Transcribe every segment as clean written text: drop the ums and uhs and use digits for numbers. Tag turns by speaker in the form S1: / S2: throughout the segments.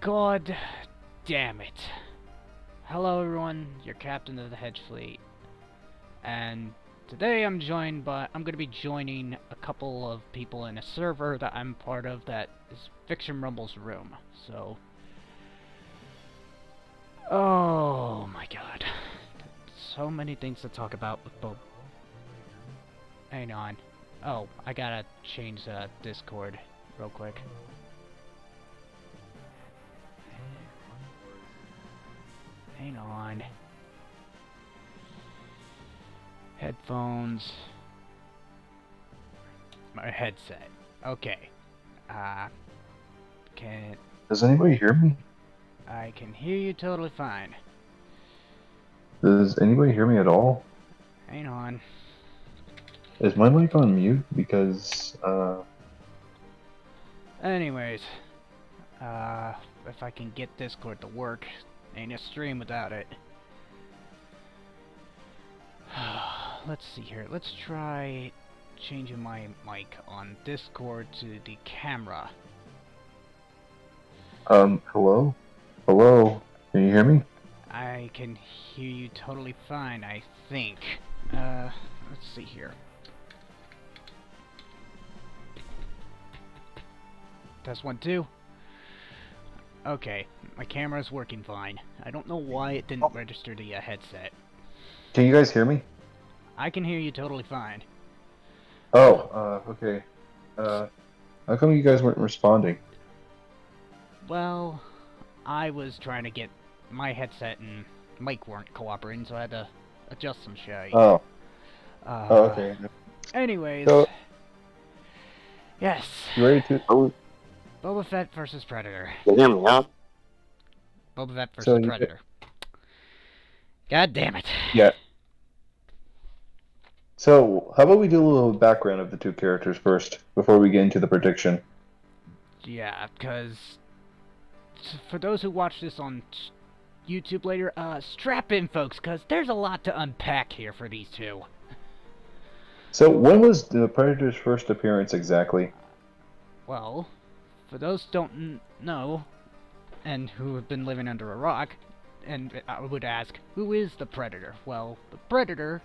S1: God damn it. Hello everyone, your captain of the Hedge Fleet. And today I'm gonna be joining a couple of people in a server that I'm part of that is Fiction Rumble's room. So oh my god. So many things to talk about with Bob. Hang on. Oh, I gotta change Discord real quick. Hang on. Headphones. My headset. Okay. Can
S2: Does anybody hear me?
S1: I can hear you totally fine.
S2: Does anybody hear me at all?
S1: Hang on.
S2: Is my mic on mute? Because,
S1: Anyways, if I can get Discord to work, ain't a stream without it. Let's see here. Let's try changing my mic on Discord to the camera.
S2: hello? Hello? Can you hear me?
S1: I can hear you totally fine, I think. Let's see here. Test 1, 2. Okay, my camera's working fine. I don't know why it didn't register the headset.
S2: Can you guys hear me?
S1: I can hear you totally fine.
S2: Oh, okay. How come you guys weren't responding?
S1: Well, I was trying to get my headset and mic weren't cooperating, so I had to adjust some shit.
S2: Oh. Okay.
S1: Anyways,
S2: So,
S1: yes.
S2: you ready to...
S1: Boba Fett versus Predator.
S3: You hear me, huh?
S1: Boba Fett versus Predator. God damn it.
S2: Yeah. So, how about we do a little background of the two characters first, before we get into the prediction?
S1: Yeah, because for those who watch this on YouTube later, strap in, folks, because there's a lot to unpack here for these two.
S2: So, when was the Predator's first appearance exactly?
S1: Well, for those who don't know, and who have been living under a rock, and I would ask, who is the Predator? Well, the Predator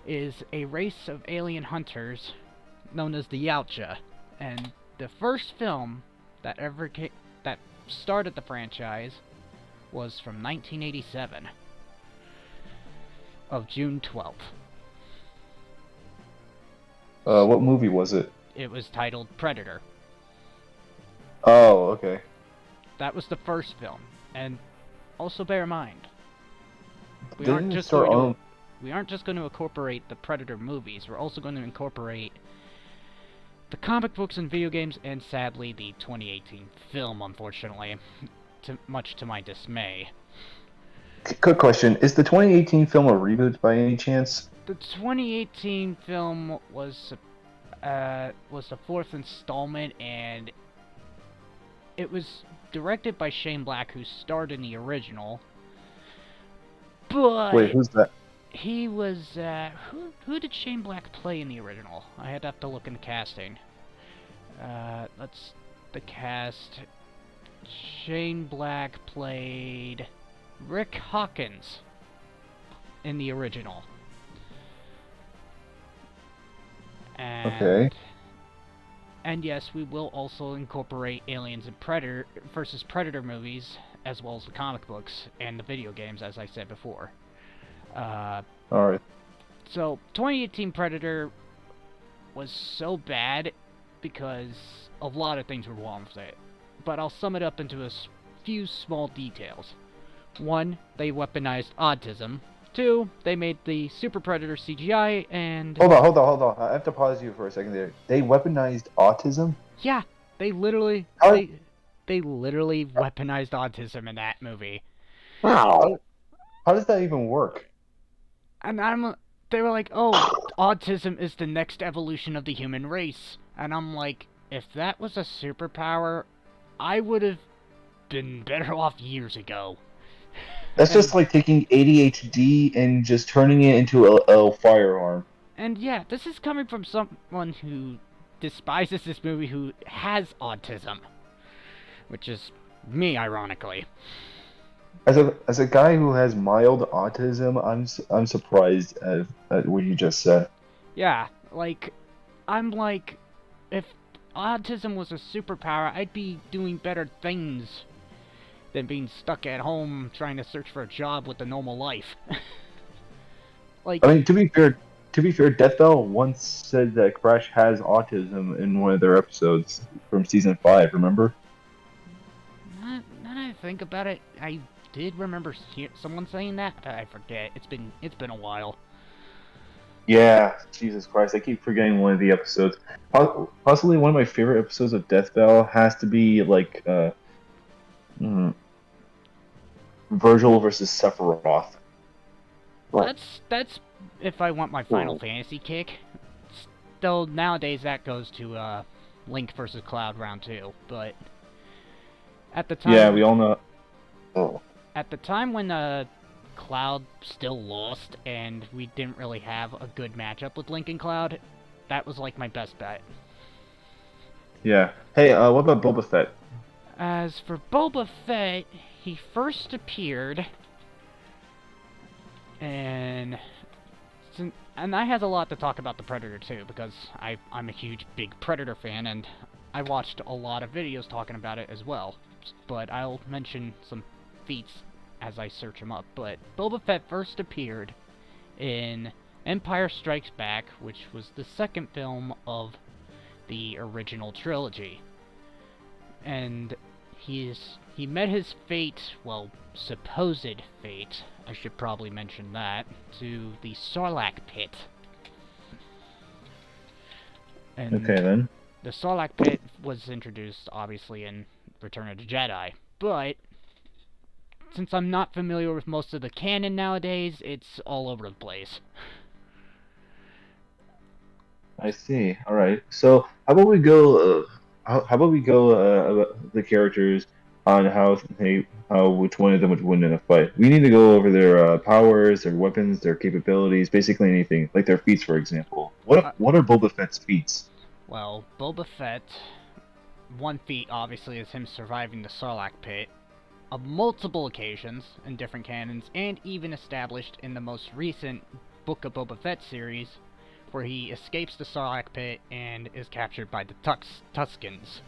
S1: is a race of alien hunters known as the Yautja, and the first film that that started the franchise was from 1987, of June 12th.
S2: What movie was it?
S1: It was titled Predator.
S2: Oh, okay.
S1: That was the first film, and also bear in mind, we
S2: Didn't
S1: aren't
S2: it
S1: just
S2: start
S1: going
S2: on...
S1: to we aren't just going to incorporate the Predator movies, we're also going to incorporate the comic books and video games, and sadly the 2018 film, unfortunately, much to my dismay.
S2: Quick question, is the 2018 film a reboot by any chance?
S1: The 2018 film was the fourth installment, and it was directed by Shane Black, who starred in the original. But
S2: Wait, who's that?
S1: he was who did Shane Black play in the original? I had to have to look in the casting. The cast. Shane Black played Rick Hawkins in the original. And,
S2: Okay.
S1: and yes, we will also incorporate Aliens and Predator versus Predator movies, as well as the comic books and the video games, as I said before.
S2: Alright.
S1: So, 2018 Predator was so bad because a lot of things were wrong with it. But I'll sum it up into a few small details. 1, they weaponized autism. 2, they made the Super Predator CGI, and...
S2: Hold on. I have to pause you for a second there. They weaponized autism?
S1: Yeah, they literally...
S2: How...
S1: They literally weaponized autism in that movie.
S3: Wow.
S2: How does that even work?
S1: And they were like, oh, autism is the next evolution of the human race. And I'm like, if that was a superpower, I would have been better off years ago.
S2: That's just like taking ADHD and just turning it into a firearm.
S1: And yeah, this is coming from someone who despises this movie who has autism. Which is Me, ironically.
S2: As a guy who has mild autism, I'm surprised at what you just said.
S1: Yeah, like, I'm like, if autism was a superpower, I'd be doing better things than being stuck at home trying to search for a job with a normal life.
S2: I
S1: Like,
S2: mean, to be fair, Death Bell once said that Crash has autism in one of their episodes from season 5. Remember?
S1: now that I think about it, I did remember someone saying that, but I forget. It's been a while.
S2: Yeah, Jesus Christ, I keep forgetting one of the episodes. Possibly one of my favorite episodes of Death Bell has to be like mm, Virgil versus Sephiroth.
S3: What?
S1: That's if I want my Final Fantasy kick. Though nowadays that goes to Link versus Cloud round 2, but at the
S2: Yeah,
S1: time
S2: we all know.
S3: Oh.
S1: at the time when Cloud still lost and we didn't really have a good matchup with Link and Cloud, that was like my best bet.
S2: Yeah. Hey, what about Boba Fett?
S1: As for Boba Fett, he first appeared and I have a lot to talk about the Predator too, because I'm a huge big Predator fan and I watched a lot of videos talking about it as well. But I'll mention some feats as I search them up. But Boba Fett first appeared in Empire Strikes Back, which was the second film of the original trilogy. And he met his fate, well, supposed fate, I should probably mention that, to the Sarlacc pit. And
S2: Okay, then.
S1: the Sarlacc pit was introduced, obviously, in Return of the Jedi, but since I'm not familiar with most of the canon nowadays, it's all over the place.
S2: I see. All right. So how about we go? How about we go about the characters on how which one of them would win in a fight? We need to go over their powers, their weapons, their capabilities, basically anything, like their feats, for example.
S1: Uh,
S2: What are Boba Fett's feats?
S1: well, Boba Fett, one feat, obviously, is him surviving the Sarlacc pit on multiple occasions in different canons, and even established in the most recent Book of Boba Fett series, where he escapes the Sarlacc pit and is captured by the Tuskens,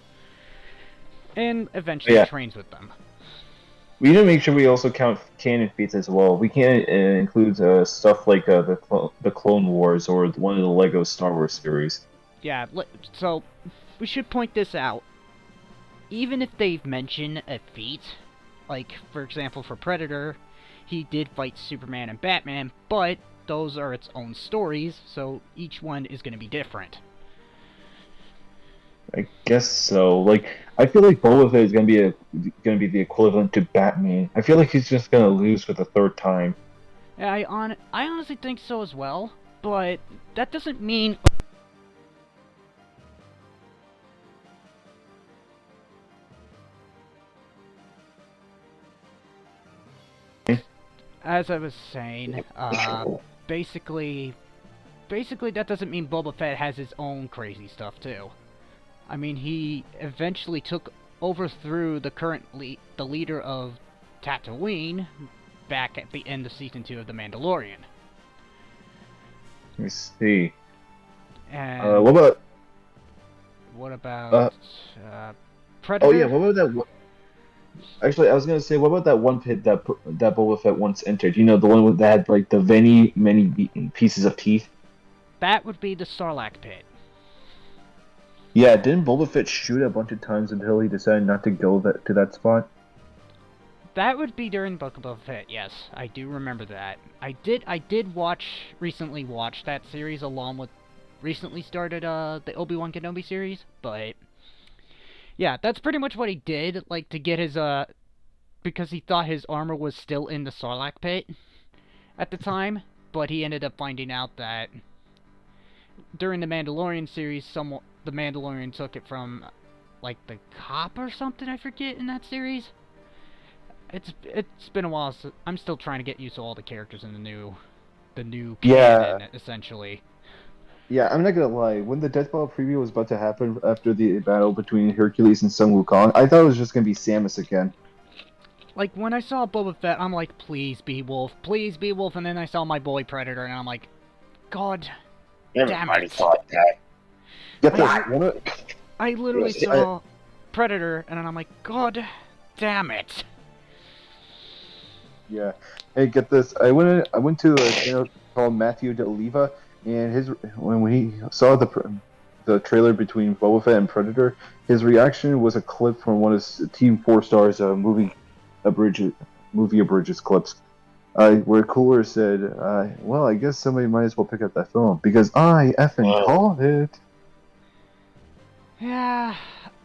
S1: and eventually
S2: Yeah,
S1: trains with them.
S2: we need to make sure we also count canon feats as well. We can't include stuff like the Clone Wars or one of the Lego Star Wars series.
S1: Yeah, so we should point this out. Even if they've mentioned a feat, like, for example, for Predator, he did fight Superman and Batman, but those are its own stories, so each one is going to be different.
S2: I guess so. Like, I feel like Boba Fett is gonna be the equivalent to Batman. I feel like he's just gonna lose for the third time.
S1: Yeah, I honestly think so as well, but that doesn't mean... As I was saying, basically that doesn't mean Boba Fett has his own crazy stuff too. I mean, he eventually overthrew the leader of Tatooine back at the end of season 2 of The Mandalorian.
S2: Let me see.
S1: And
S2: What about?
S1: what
S2: Uh,
S1: about
S2: oh yeah,
S1: Predator?
S2: what about that? Actually, I was gonna say, what about that one pit that Boba Fett once entered? You know, the one that had like the many pieces of teeth.
S1: That would be the Sarlacc pit.
S2: Yeah, didn't Boba Fett shoot a bunch of times until he decided not to go to that spot?
S1: That would be during Book of Boba Fett. Yes, I do remember that. I did recently watch that series along with recently started the Obi-Wan Kenobi series, but yeah, that's pretty much what he did, like, to get his because he thought his armor was still in the Sarlacc pit at the time, but he ended up finding out that during the Mandalorian series, the Mandalorian took it from, like, the cop or something, I forget, in that series. It's been a while, so I'm still trying to get used to all the characters in the new
S2: Yeah,
S1: canon, essentially.
S2: Yeah, I'm not gonna lie. When the Death Battle preview was about to happen after the battle between Hercules and Sun Wukong, I thought it was just gonna be Samus again.
S1: Like, when I saw Boba Fett, I'm like, please be Wolf, please be Wolf, and then I saw my boy Predator, and I'm like, God damn
S3: Everybody
S1: it.
S3: thought that.
S2: Get this.
S1: I, I literally
S3: Yes,
S1: saw Predator, and I'm like, God damn it.
S2: Yeah. Hey, get this. I went to a channel called Matthew De Oliva, and his when we saw the trailer between Boba Fett and Predator, his reaction was a clip from one of Team Four Stars abridges movie abridges clips. Where Cooler said, "Well, I guess somebody might as well pick up that film because I effing called it."
S1: Yeah,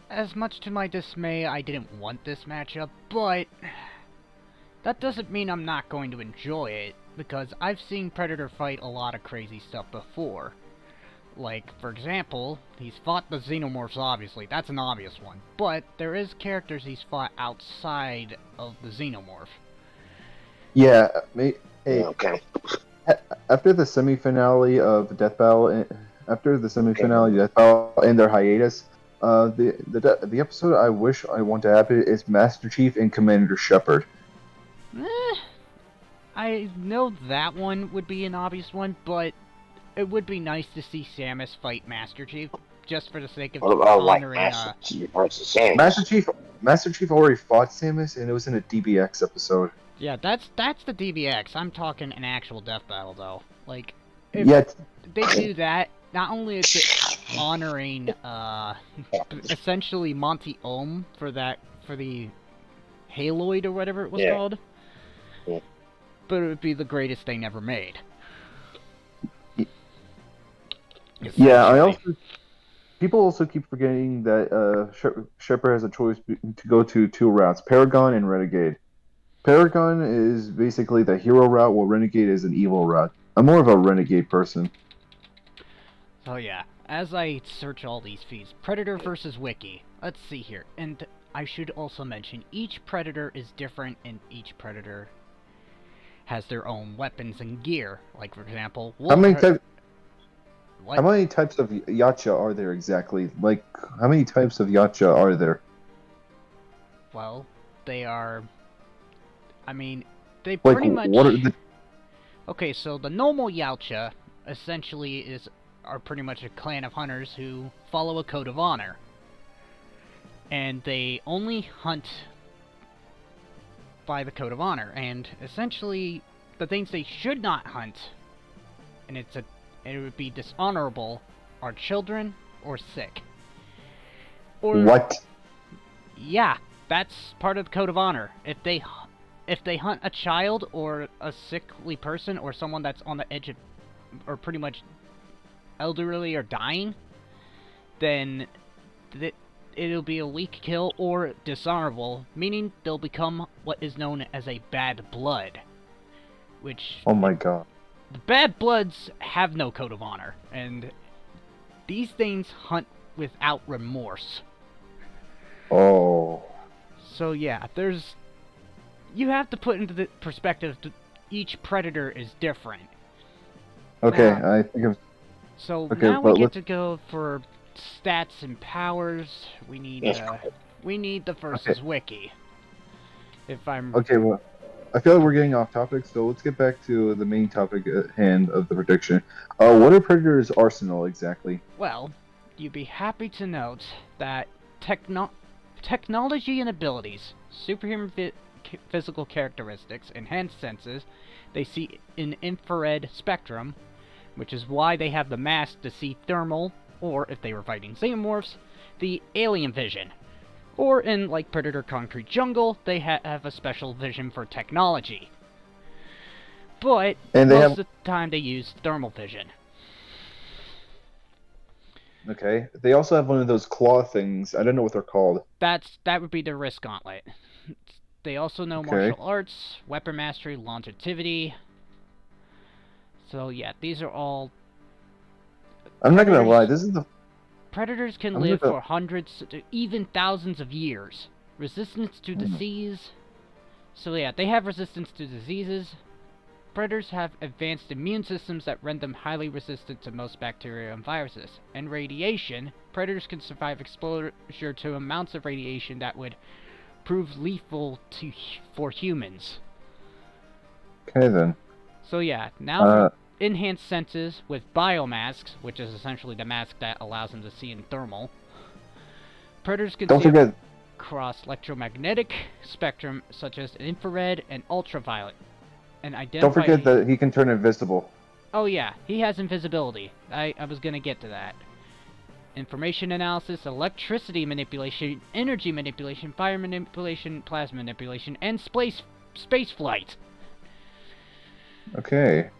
S1: as much to my dismay, I didn't want this matchup, but that doesn't mean I'm not going to enjoy it, because I've seen Predator fight a lot of crazy stuff before. Like, for example, he's fought the Xenomorphs, obviously, that's an obvious one, but there is characters he's fought outside of the Xenomorph.
S2: Yeah,
S3: Yeah,
S2: hey,
S3: okay.
S2: after the semifinale of Death Battle, after the semifinale of Death Battle and their hiatus, the episode I wish I want to happen is Master Chief and Commander Shepard.
S1: I know that one would be an obvious one, but it would be nice to see Samus fight Master Chief, just for the sake of
S3: What about like
S1: honoring,
S3: Master Chief versus Samus?
S2: Master Chief already fought Samus, and it was in a DBX episode.
S1: Yeah, that's the DBX. I'm talking an actual death battle, though. Like, if
S2: Yeah,
S1: they do that, not only is it honoring, essentially Monty Ohm for the Haloid or whatever it was called,
S3: Yeah.
S1: but it would be the greatest thing ever made.
S2: yeah.
S1: Essentially.
S2: People also keep forgetting that Shepard has a choice to go to two routes: Paragon and Renegade. Paragon is basically the hero route, while Renegade is an evil route. I'm more of a Renegade person.
S1: So yeah, as I search all these feeds, Predator versus Wiki. Let's see here, and I should also mention each Predator is different, and each Predator has their own weapons and gear. Like, for example,
S2: How many
S1: What?
S2: how many types of Yacha are there exactly? Like, how many types of Yacha are there?
S1: Well, they are. I mean, they
S2: Like,
S1: pretty much.
S2: what are the?
S1: Okay, so the normal Yautja essentially are pretty much a clan of hunters who follow a code of honor, and they only hunt by the code of honor. And essentially, the things they should not hunt, and it would be dishonorable, are children or sick. Or
S2: What?
S1: yeah, that's part of the code of honor. If they hunt a child or a sickly person or someone that's on the edge of, or pretty much elderly or dying, then it'll be a weak kill or dishonorable, meaning they'll become what is known as a bad blood. Which,
S2: Oh my god.
S1: the bad bloods have no code of honor, and these things hunt without remorse.
S2: Oh.
S1: So yeah, you have to put into the perspective that each predator is different.
S2: Okay,
S1: Now,
S2: I think of.
S1: So
S2: Okay,
S1: now we
S2: but
S1: get to go for stats and powers. We need the versus wiki. If I'm
S2: Okay, well, I feel like we're getting off topic, so let's get back to the main topic at hand of the prediction. What are Predator's arsenal exactly?
S1: well, you'd be happy to note that technology and abilities, superhuman physical characteristics, enhanced senses, they see in infrared spectrum, which is why they have the mask to see thermal, or if they were fighting xenomorphs, the alien vision. Or in, like, Predator Concrete Jungle, they have a special vision for technology. But most of the time they use thermal vision.
S2: Okay. They also have one of those claw things. I don't know what they're called.
S1: That would be the wrist gauntlet. They also know martial arts, weapon mastery, longevity. So yeah, these are all.
S2: I'm not gonna lie. This is the.
S1: Predators can live for hundreds, even thousands of years. Resistance to disease. So yeah, they have resistance to diseases. Predators have advanced immune systems that render them highly resistant to most bacteria and viruses. And radiation, predators can survive exposure to amounts of radiation that would prove lethal for humans.
S2: Okay then.
S1: So yeah, now for enhanced senses with biomasks, which is essentially the mask that allows them to see in thermal. Predators can see across electromagnetic spectrum such as infrared and ultraviolet. And identify...
S2: Don't forget that he can turn invisible.
S1: Oh yeah, he has invisibility. I was gonna get to that. Information analysis, electricity manipulation, energy manipulation, fire manipulation, plasma manipulation, and space flight.
S2: Okay.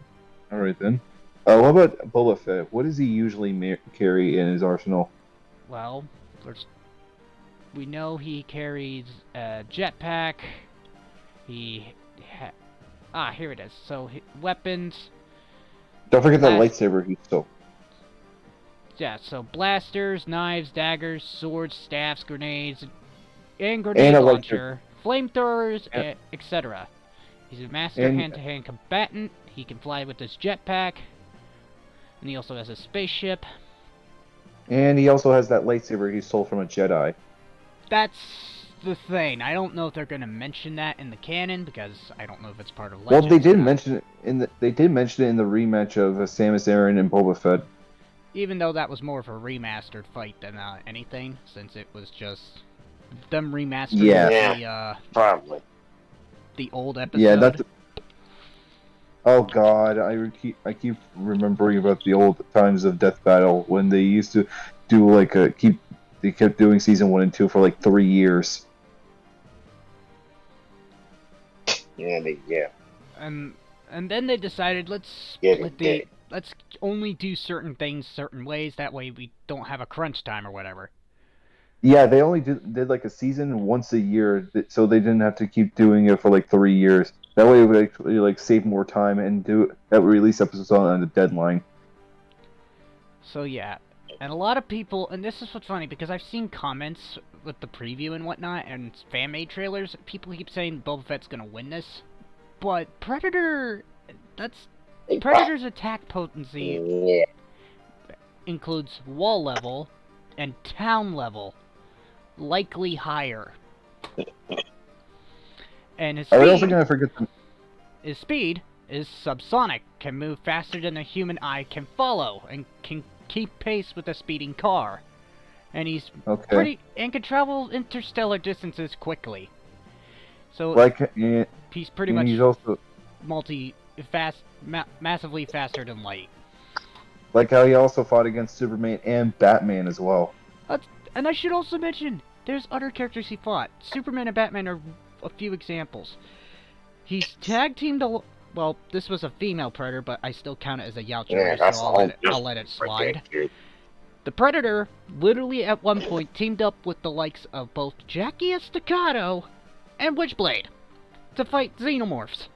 S2: Alright then. What about Boba Fett? What does he usually carry in his arsenal?
S1: Well, we know he carries a jetpack. Here it is. So, weapons.
S2: Don't forget that lightsaber he stole.
S1: Yeah, so blasters, knives, daggers, swords, staffs, grenades, and grenade launcher, flamethrowers, etc. He's a master hand-to-hand combatant. He can fly with his jetpack. And he also has a spaceship.
S2: And he also has that lightsaber he stole from a Jedi.
S1: That's the thing. I don't know if they're going to mention that in the canon, because I don't know if it's part of
S2: Well,
S1: Legends.
S2: they did mention it in the rematch of Samus Aran and Boba Fett.
S1: Even though that was more of a remastered fight than anything, since it was just them remastering
S3: probably
S1: the old episode.
S2: Yeah, that's. Oh God, I keep remembering about the old times of Death Battle when they used to do they kept doing season 1 and 2 for like 3 years.
S3: Yeah.
S1: And then they decided let's only do certain things certain ways. That way we don't have a crunch time or whatever.
S2: Yeah, they only did like a season once a year, so they didn't have to keep doing it for like 3 years. That way it would actually like save more time and release episodes on a deadline.
S1: So yeah, and a lot of people, and this is what's funny because I've seen comments with the preview and whatnot and fan-made trailers. People keep saying Boba Fett's gonna win this, but Predator's attack potency includes wall level and town level, likely higher. And his speed,
S2: are we also gonna forget
S1: his speed is subsonic, can move faster than a human eye can follow, and can keep pace with a speeding car. And he's and can travel interstellar distances quickly. So he's pretty much
S2: he's also
S1: massively faster than light.
S2: Like how he also fought against Superman and Batman as well.
S1: And I should also mention, there's other characters he fought. Superman and Batman are a few examples. He's tag teamed well, this was a female Predator, but I still count it as a Yautja, so I'll let it slide. The Predator literally at one point teamed up with the likes of both Jackie Estacado and Witchblade to fight Xenomorphs.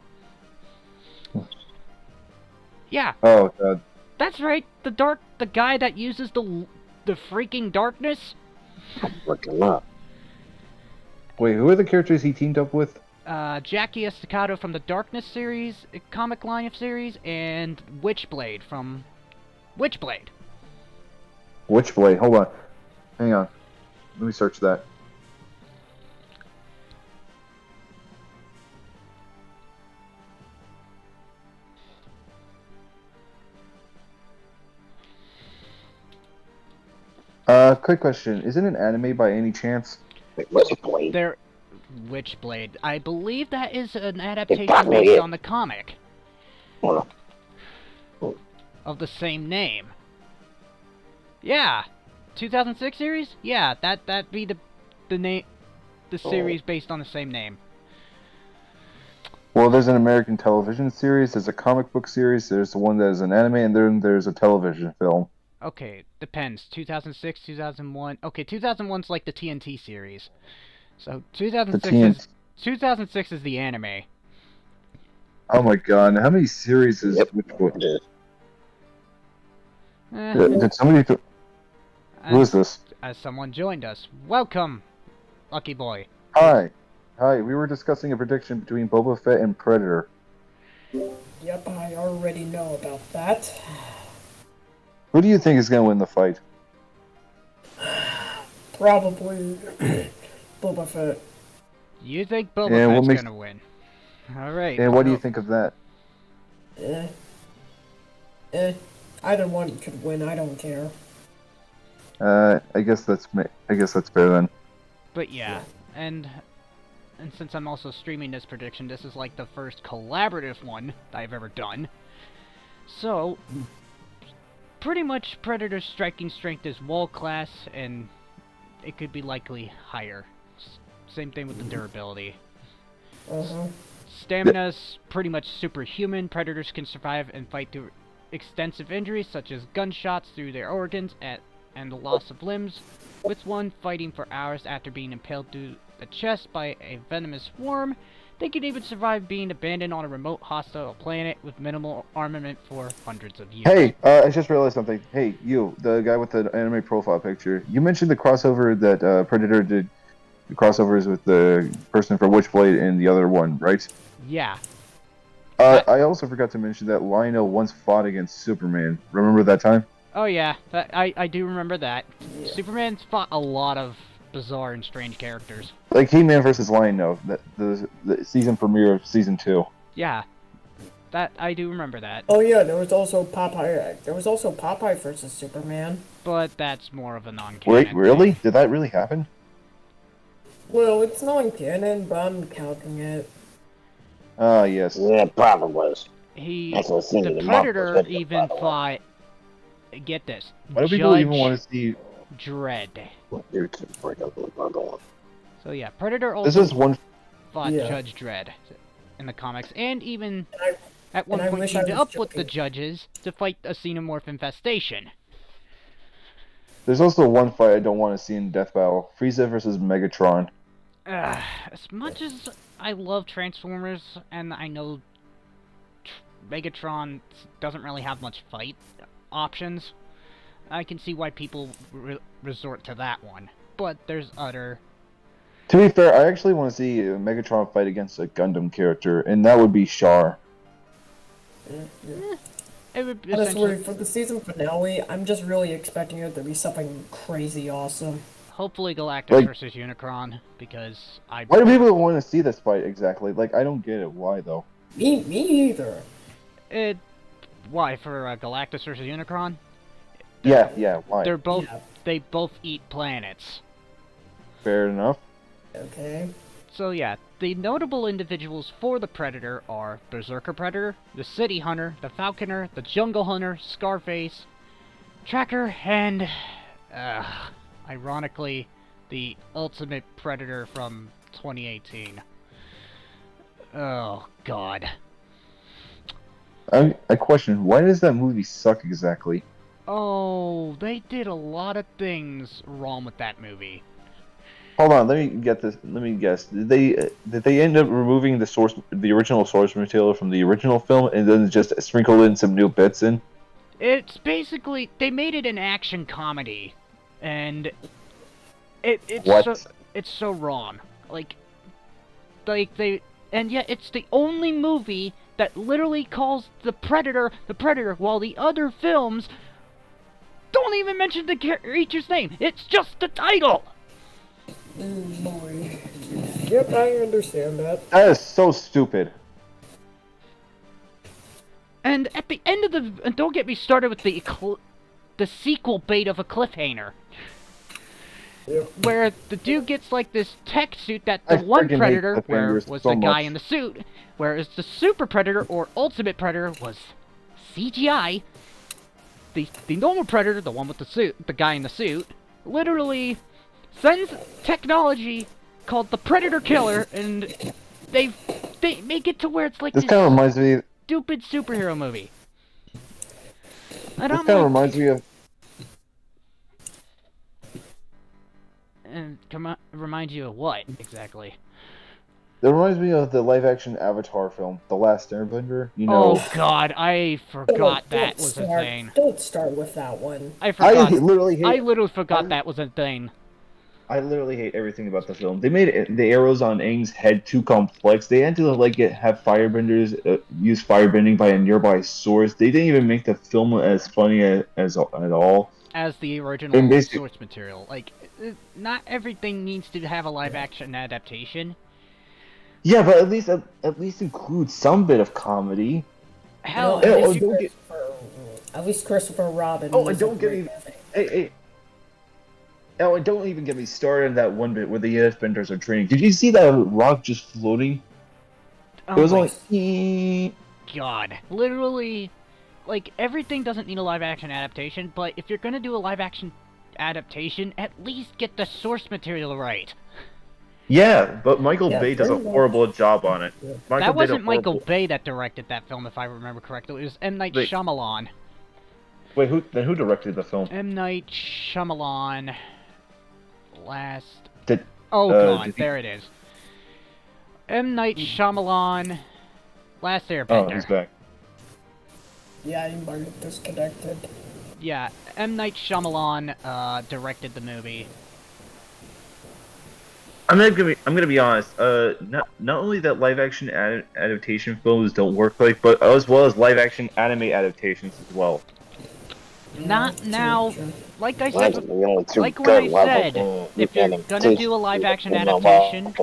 S1: Yeah.
S2: Oh God.
S1: That's right. The guy that uses the freaking darkness.
S3: Look him up.
S2: Wait, who are the characters he teamed up with?
S1: Jackie Estacado from the Darkness series, comic line of series, and Witchblade from Witchblade.
S2: Witchblade, hold on. Hang on. Let me search that. Quick question. Is it an anime by any chance?
S3: Witchblade.
S1: Witchblade. I believe that is an adaptation based on the comic of the same name. Yeah, 2006 series. Yeah, that'd be the series based on the same name.
S2: Well, there's an American television series. There's a comic book series. There's the one that is an anime, and then there's a television film.
S1: Okay, depends. 2006, 2001. Okay, 2001's like the TNT series. So 2006 is the anime.
S2: Oh my God! How many series is Witchblade? Did somebody? Who is this?
S1: Someone joined us. Welcome, Lucky Boy.
S2: Hi. We were discussing a prediction between Boba Fett and Predator.
S4: Yep, I already know about that.
S2: Who do you think is going to win the fight?
S4: Probably Boba Fett.
S1: You think Boba
S2: And what
S1: Fett's
S2: makes-
S1: gonna win? Alright.
S2: And what do you
S1: so-
S2: think of that?
S4: Either one could win, I don't care.
S2: I guess that's fair then.
S1: But yeah, and since I'm also streaming this prediction, this is like the first collaborative one that I've ever done. So, pretty much Predator's striking strength is wall class, and it could be likely higher. Same thing with the durability. Stamina's pretty much superhuman. Predators can survive and fight through extensive injuries, such as gunshots through their organs and the loss of limbs, with one fighting for hours after being impaled through the chest by a venomous worm. They can even survive being abandoned on a remote hostile planet with minimal armament for hundreds of years.
S2: Hey, I just realized something. Hey, you, the guy with the anime profile picture. You mentioned the crossover that Predator did. The crossovers with the person for Witchblade and the other one, right?
S1: Yeah.
S2: I also forgot to mention that Lionel once fought against Superman. Remember that time?
S1: Oh yeah, I do remember that.
S4: Yeah.
S1: Superman's fought a lot of bizarre and strange characters.
S2: Like He-Man versus Lionel, the season premiere of season 2.
S1: Yeah. That, I do remember that.
S4: Oh yeah, there was also Popeye. There was also Popeye versus Superman.
S1: But that's more of a non-canon
S2: Wait, really?
S1: thing.
S2: Did that really happen?
S4: Well, it's non-canon, but I'm counting it.
S2: Ah, yes.
S3: Yeah, it probably was.
S1: He,
S3: That's what seemed
S1: the
S3: to the monk was
S1: Predator
S3: with it,
S1: even
S3: by the way.
S1: fought, get this,
S2: Why do people even
S1: Judge
S2: want to see...
S1: Dredd.
S3: Dude, it's freaking buggle.
S1: So yeah, Predator
S2: This
S1: also
S2: is one...
S1: fought
S4: Yeah.
S1: Judge Dredd in the comics, and even
S4: And
S1: at one
S4: and I
S1: point
S4: wish I
S1: teamed
S4: was
S1: up with the
S4: joking.
S1: judges to fight a xenomorph infestation.
S2: There's also one fight I don't want to see in Death Battle. Frieza versus Megatron.
S1: As much as I love Transformers, and I know Megatron doesn't really have much fight options, I can see why people resort to that one. But there's other...
S2: To be fair, I actually want to see Megatron fight against a Gundam character, and that would be Char.
S1: It would
S4: Honestly,
S1: essentially...
S4: for the season finale, I'm just really expecting it to be something crazy awesome.
S1: Hopefully Galactus
S2: Like-
S1: versus Unicron, because I...
S2: Why do people want to see this fight exactly? Like, I don't get it. Why, though?
S4: Me either.
S1: Why, for Galactus versus Unicron?
S2: Yeah, why?
S1: They're both...
S4: Yeah.
S1: They both eat planets.
S2: Fair enough.
S4: Okay.
S1: So yeah, the notable individuals for the Predator are Berserker Predator, the City Hunter, the Falconer, the Jungle Hunter, Scarface, Tracker, and, ironically, the Ultimate Predator from 2018. Oh, God.
S2: I question, why does that movie suck exactly?
S1: Oh, they did a lot of things wrong with that movie.
S2: Hold on, let me get this. Let me guess. Did they end up removing the original source material from the original film, and then just sprinkled in some new bits in?
S1: It's basically, they made it an action comedy, and it's
S2: What?
S1: it's so wrong. Like they, and yet it's the only movie that literally calls the Predator, while the other films don't even mention the creature's name. It's just the title.
S4: Boy. Yep, I understand that.
S2: That is so stupid.
S1: And at the end of the, and don't get me started with the sequel bait of a cliffhanger,
S4: Yep.
S1: where the dude gets like this tech suit that the
S2: I
S1: one
S2: freaking hate
S1: Predator
S2: cliffhangers
S1: was
S2: so
S1: the guy
S2: much.
S1: in the suit, whereas the Super Predator or Ultimate Predator was CGI. The normal Predator, the one with the suit, the guy in the suit, literally sends technology called the Predator Killer, and they make it to where it's like
S2: This
S1: this
S2: kind of reminds me.
S1: stupid superhero movie. And
S2: This
S1: I'm
S2: kind of
S1: like,
S2: reminds me of.
S1: and remind you of what exactly?
S2: It reminds me of the live-action Avatar film, The Last Airbender. You know,
S1: Oh God, I forgot that was a thing.
S4: Don't start with that one.
S1: I forgot.
S2: I literally hate.
S1: I literally forgot that was a thing.
S2: I literally hate everything about the film. They made the arrows on Aang's head too complex. They had to like have firebenders use firebending by a nearby source. They didn't even make the film as funny as at all.
S1: As the
S2: And
S1: original
S2: basically,
S1: source material. Like, not everything needs to have a live-action adaptation.
S2: yeah, but at least include some bit of comedy.
S1: Hell,
S2: Yeah,
S4: at least Christopher Robin.
S2: Oh, and
S4: was a
S2: don't get
S4: great
S2: me.
S4: movie.
S2: Hey. Oh, and don't even get me started on that one bit where the Earthbenders are training. Did you see that rock just floating? It
S1: oh
S2: was
S1: my
S2: only.
S1: god. Literally, like, everything doesn't need a live-action adaptation, but if you're gonna do a live-action adaptation, at least get the source material right.
S2: Yeah, but Michael
S4: Yeah,
S2: Bay does a
S4: pretty much.
S2: horrible job on it.
S4: Yeah.
S2: Michael
S1: That
S2: Bay did a
S1: wasn't Michael
S2: horrible-
S1: Bay that directed that film, if I remember correctly. It was M. Night
S2: Wait.
S1: Shyamalan.
S2: Wait, who directed the film?
S1: M. Night Shyamalan. Last...
S2: Did
S1: Oh god,
S2: did he-
S1: there it is. M. Night Shyamalan. Last
S2: Oh,
S1: Airbender.
S2: he's back.
S4: Yeah, you might have disconnected.
S1: Yeah, M. Night Shyamalan directed the movie.
S2: I'm gonna be honest. Not only that live action adaptation films don't work like, but as well as live action anime adaptations as well.
S1: Not
S4: True,
S1: now.
S4: true.
S1: Like I
S3: Those
S1: said,
S3: are the only two
S1: like
S3: good
S1: when I said,
S3: level
S1: if you're gonna do a live-action adaptation-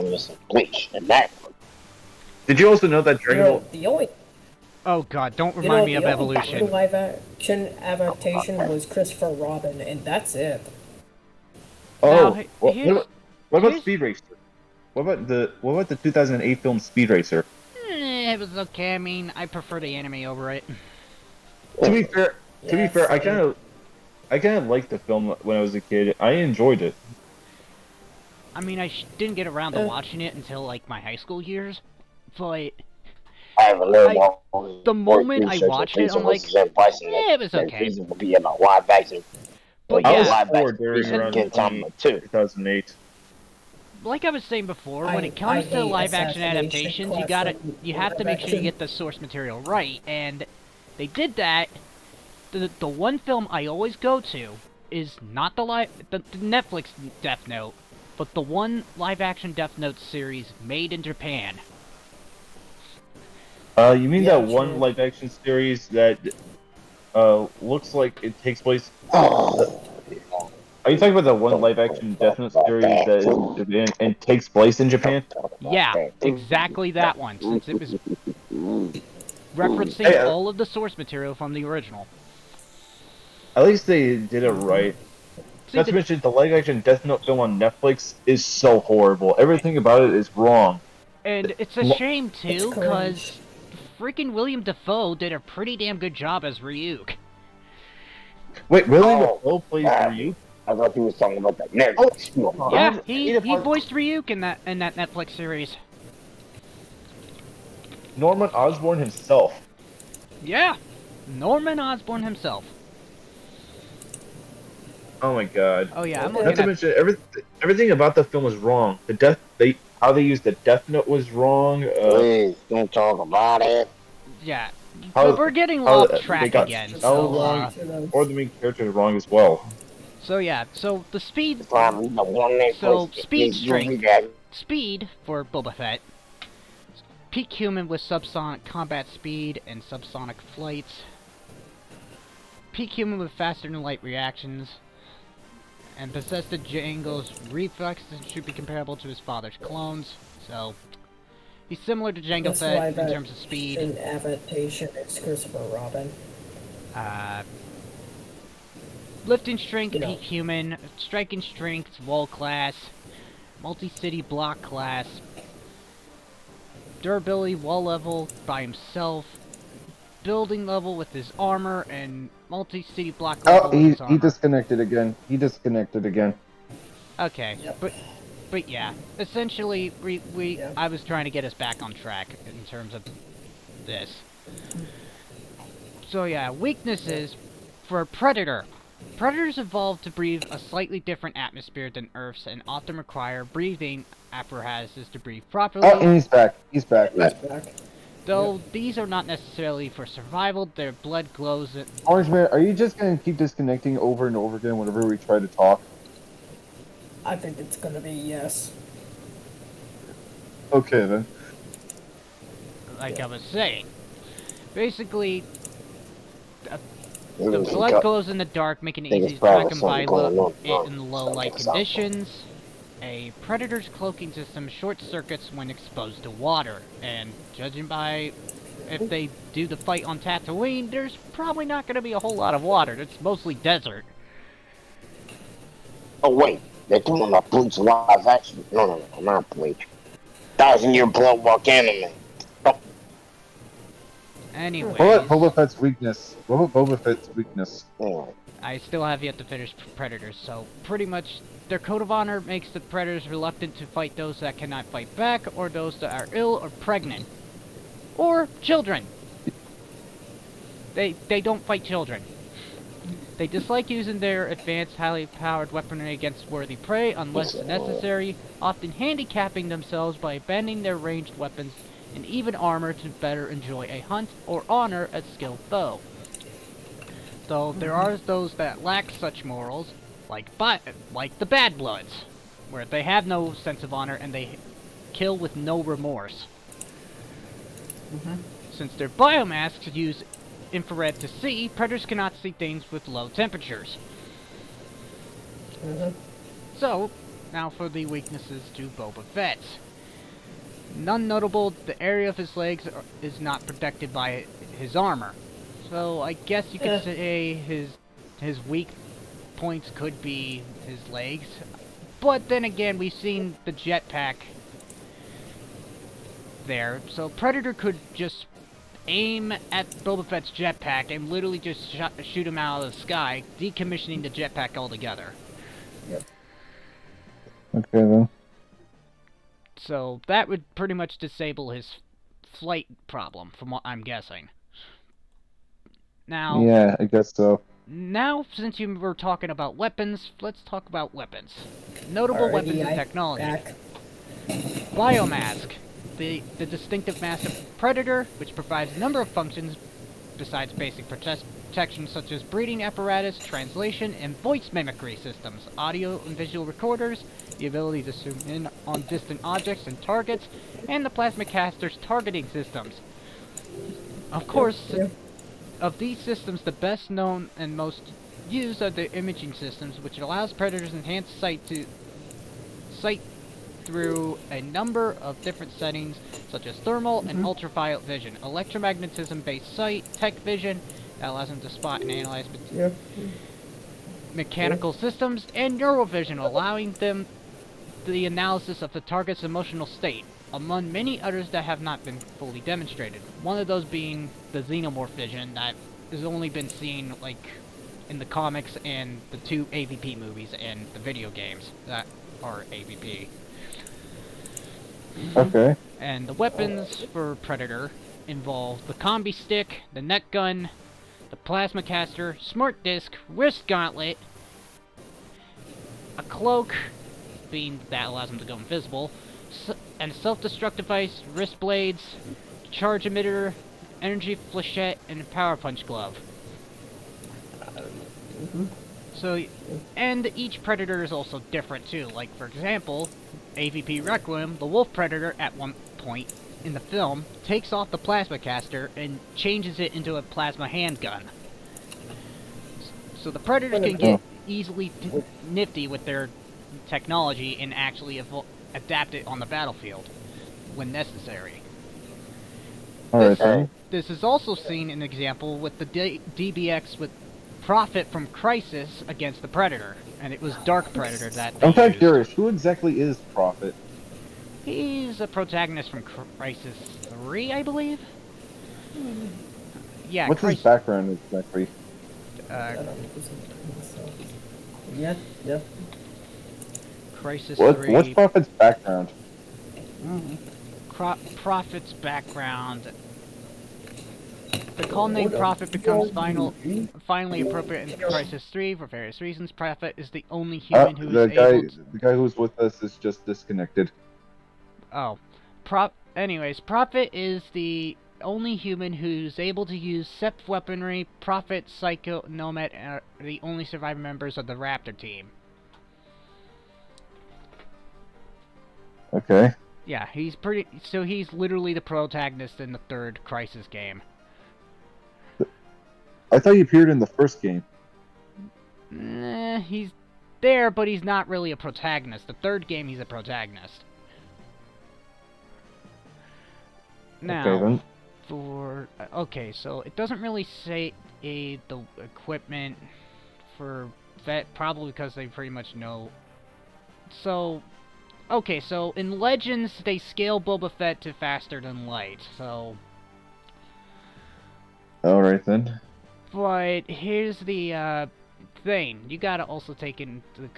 S3: Bleach and that one.
S2: Did you also know that
S4: You
S2: Dragon
S4: know,
S2: Ball?
S4: the only
S1: oh god, don't remind me of
S4: the only
S1: Evolution.
S4: good live-action adaptation was Christopher Robin, and that's it.
S2: Oh,
S1: Now,
S2: what about
S1: here's-
S2: Speed Racer? What about the 2008 film Speed Racer?
S1: It was okay. I mean, I prefer the anime over it.
S2: To be fair,
S4: Yeah,
S2: I kind of liked the film when I was a kid. I enjoyed it.
S1: I mean, I didn't get around to
S4: Uh.
S1: watching it until like my high school years, but
S3: I have a little
S1: I-
S3: more
S1: the moment I
S3: research
S1: watched
S3: on
S1: it, I'm
S3: Diesel
S1: like,
S3: versus Ed Bison
S1: yeah, it was
S3: that
S1: okay.
S3: Diesel will be in a live action.
S1: But
S2: I
S1: yeah,
S2: was
S3: live
S2: 4
S3: action
S2: during
S3: Diesel
S2: around
S3: again, time
S2: 2008.
S1: like I was saying before, when
S4: I-
S1: it comes
S4: I
S1: to
S4: hate
S1: live-action
S4: assassination
S1: adaptations,
S4: classic
S1: you have to make sure you
S4: live-action.
S1: get the source material right, and they did that. The one film I always go to is not the Netflix Death Note, but the one live-action Death Note series made in Japan.
S2: You mean
S4: Yeah,
S2: that one
S4: sure.
S2: live action series that looks like it takes place?
S3: Oh,
S2: Are you talking about the one live action Death Note series that is in Japan and takes place in Japan?
S1: Yeah, exactly that one, since it was referencing
S2: Hey,
S1: all of the source material from the original.
S2: At least they did it right.
S1: See,
S2: Not to mention, the live action Death Note film on Netflix is so horrible. Everything about it is wrong.
S1: and it's a shame too, because freaking William Dafoe did a pretty damn good job as Ryuk.
S2: Wait, really?
S3: Oh,
S2: Dafoe plays
S3: yeah.
S2: Ryuk?
S3: I thought he was talking about that nerd.
S2: Oh,
S1: Yeah,
S2: Ada
S1: he
S2: Park-
S1: voiced Ryuk in that Netflix series.
S2: Norman Osborn himself.
S1: Yeah, Norman Osborn himself.
S2: Oh my god.
S1: Oh yeah, I'm
S2: Not
S1: looking
S2: to
S1: at.
S2: mention, everything about the film was wrong. How they used the Death Note was wrong.
S3: Please don't talk about it.
S1: Yeah,
S2: How-
S1: but we're getting
S2: how
S1: off
S2: they
S1: track
S2: got
S1: again.
S2: so
S1: So,
S2: wrong. Or the main character is wrong as well.
S1: so yeah, so the speed
S3: It's not the one name
S1: So,
S3: place.
S1: speed
S3: It's
S1: strength.
S3: movie that-
S1: speed for Boba Fett. Peak human with subsonic combat speed and subsonic flights. Peak human with faster than light reactions. And possessed Django's reflexes and should be comparable to his father's clones. So, he's similar to Jango
S4: That's
S1: Fett
S4: why
S1: in terms of speed.
S4: In adaptation, it's Christopher Robin.
S1: Lifting strength,
S4: You know.
S1: peak human. Striking strength, wall class. Multi-city block class. Durability, wall level by himself. Building level with his armor, and multi-city block level with his armor.
S2: disconnected again. He disconnected again.
S1: Okay,
S4: Yep.
S1: but yeah, essentially,
S4: Yeah.
S1: I was trying to get us back on track in terms of this. So yeah, weaknesses for Predator. Predators evolved to breathe a slightly different atmosphere than Earth's and often require breathing apparatuses to breathe properly.
S2: Oh, and he's back. He's back.
S4: He's back.
S1: Though these are not necessarily for survival, their blood glows.
S2: Orange Man, are you just gonna keep disconnecting over and over again whenever we try to talk?
S4: I think it's gonna be yes.
S2: Okay then.
S1: Like I was saying, basically, the
S3: Think
S1: blood glows in the dark, making it
S3: it's
S1: easy to track
S3: probably
S1: them by
S3: something going on.
S1: it in low light conditions. A predator's cloaking system short circuits when exposed to water, and judging by if they do the fight on Tatooine, there's probably not going to be a whole lot of water. It's mostly desert.
S3: Oh wait, they're doing a Bleach live action. No, not Bleach. 1,000-year blood volcano.
S1: Anyways,
S2: What about Boba Fett's weakness? What about Boba Fett's weakness?
S3: Yeah.
S1: I still have yet to finish Predators, so pretty much their code of honor makes the Predators reluctant to fight those that cannot fight back, or those that are ill or pregnant. Or children. They don't fight children. They dislike using their advanced, highly powered weaponry against worthy prey unless necessary, often handicapping themselves by abandoning their ranged weapons and even armor to better enjoy a hunt or honor a skilled foe. Though there are those that lack such morals, like the Bad Bloods, where they have no sense of honor and they kill with no remorse. Since their biomasks use infrared to see, predators cannot see things with low temperatures. So, now for the weaknesses to Boba Fett. None notable, the area of his legs is not protected by his armor. So I guess you could say his weak points could be his legs. But then again, we've seen the jetpack there, so Predator could just aim at Boba Fett's jetpack and literally just shoot him out of the sky, decommissioning the jetpack altogether.
S2: Okay then.
S1: So that would pretty much disable his flight problem, from what I'm guessing. Now,
S2: Yeah, I guess so.
S1: Now, since you were talking about weapons, let's talk about weapons. Notable weapons and technology. Biomask. The distinctive mask of Predator, which provides a number of functions besides basic protection such as breeding apparatus, translation, and voice mimicry systems, audio and visual recorders, the ability to zoom in on distant objects and targets, and the plasma caster's targeting systems. Of course, of these systems, the best known and most used are the imaging systems, which allows Predators enhanced sight through a number of different settings, such as thermal and ultraviolet vision, electromagnetism-based sight, tech vision, that allows them to spot and analyze mechanical systems, and neurovision, allowing them the analysis of the target's emotional state, among many others that have not been fully demonstrated. One of those being the xenomorph vision that has only been seen, like, in the comics and the 2 AVP movies and the video games that are AVP.
S2: Okay.
S1: And the weapons for Predator involve the combi stick, the net gun, the plasma caster, smart disc, wrist gauntlet, a cloak, being that allows him to go invisible, and a self-destruct device, wrist blades, charge emitter, energy flechette, and a power punch glove. So, and each Predator is also different too. Like, for example, AVP Requiem, the Wolf Predator, at one point in the film, takes off the plasma caster and changes it into a plasma handgun. So the Predators can get easily nifty with their technology and actually adapt it on the battlefield when necessary. This is also seen in an example with the DBX with Prophet from Crisis against the Predator, and it was Dark Predator that they
S2: I'm kind of
S1: used.
S2: curious, who exactly is Prophet?
S1: He's a protagonist from Crisis 3, I believe? Yeah,
S2: What's his background exactly?
S1: Crisis 3...
S2: What's Prophet's background?
S1: Prophet's background... The call name Prophet becomes finally appropriate in Crisis 3 for various reasons. Prophet is the only human who is able to...
S2: The guy who's with us is just disconnected.
S1: Oh. Anyways, Prophet is the only human who's able to use Sept weaponry. Prophet, Psycho, Nomad are the only surviving members of the Raptor team.
S2: Okay.
S1: Yeah, he's pretty. So he's literally the protagonist in the third Crisis game.
S2: I thought he appeared in the first game.
S1: He's there, but he's not really a protagonist. The third game, he's a protagonist. Now,
S2: Okay, then.
S1: okay, so it doesn't really say the equipment for Vet, probably because they pretty much know. So, okay, so in Legends, they scale Boba Fett to faster than light, so.
S2: Alright then.
S1: But here's the thing. You gotta also take into the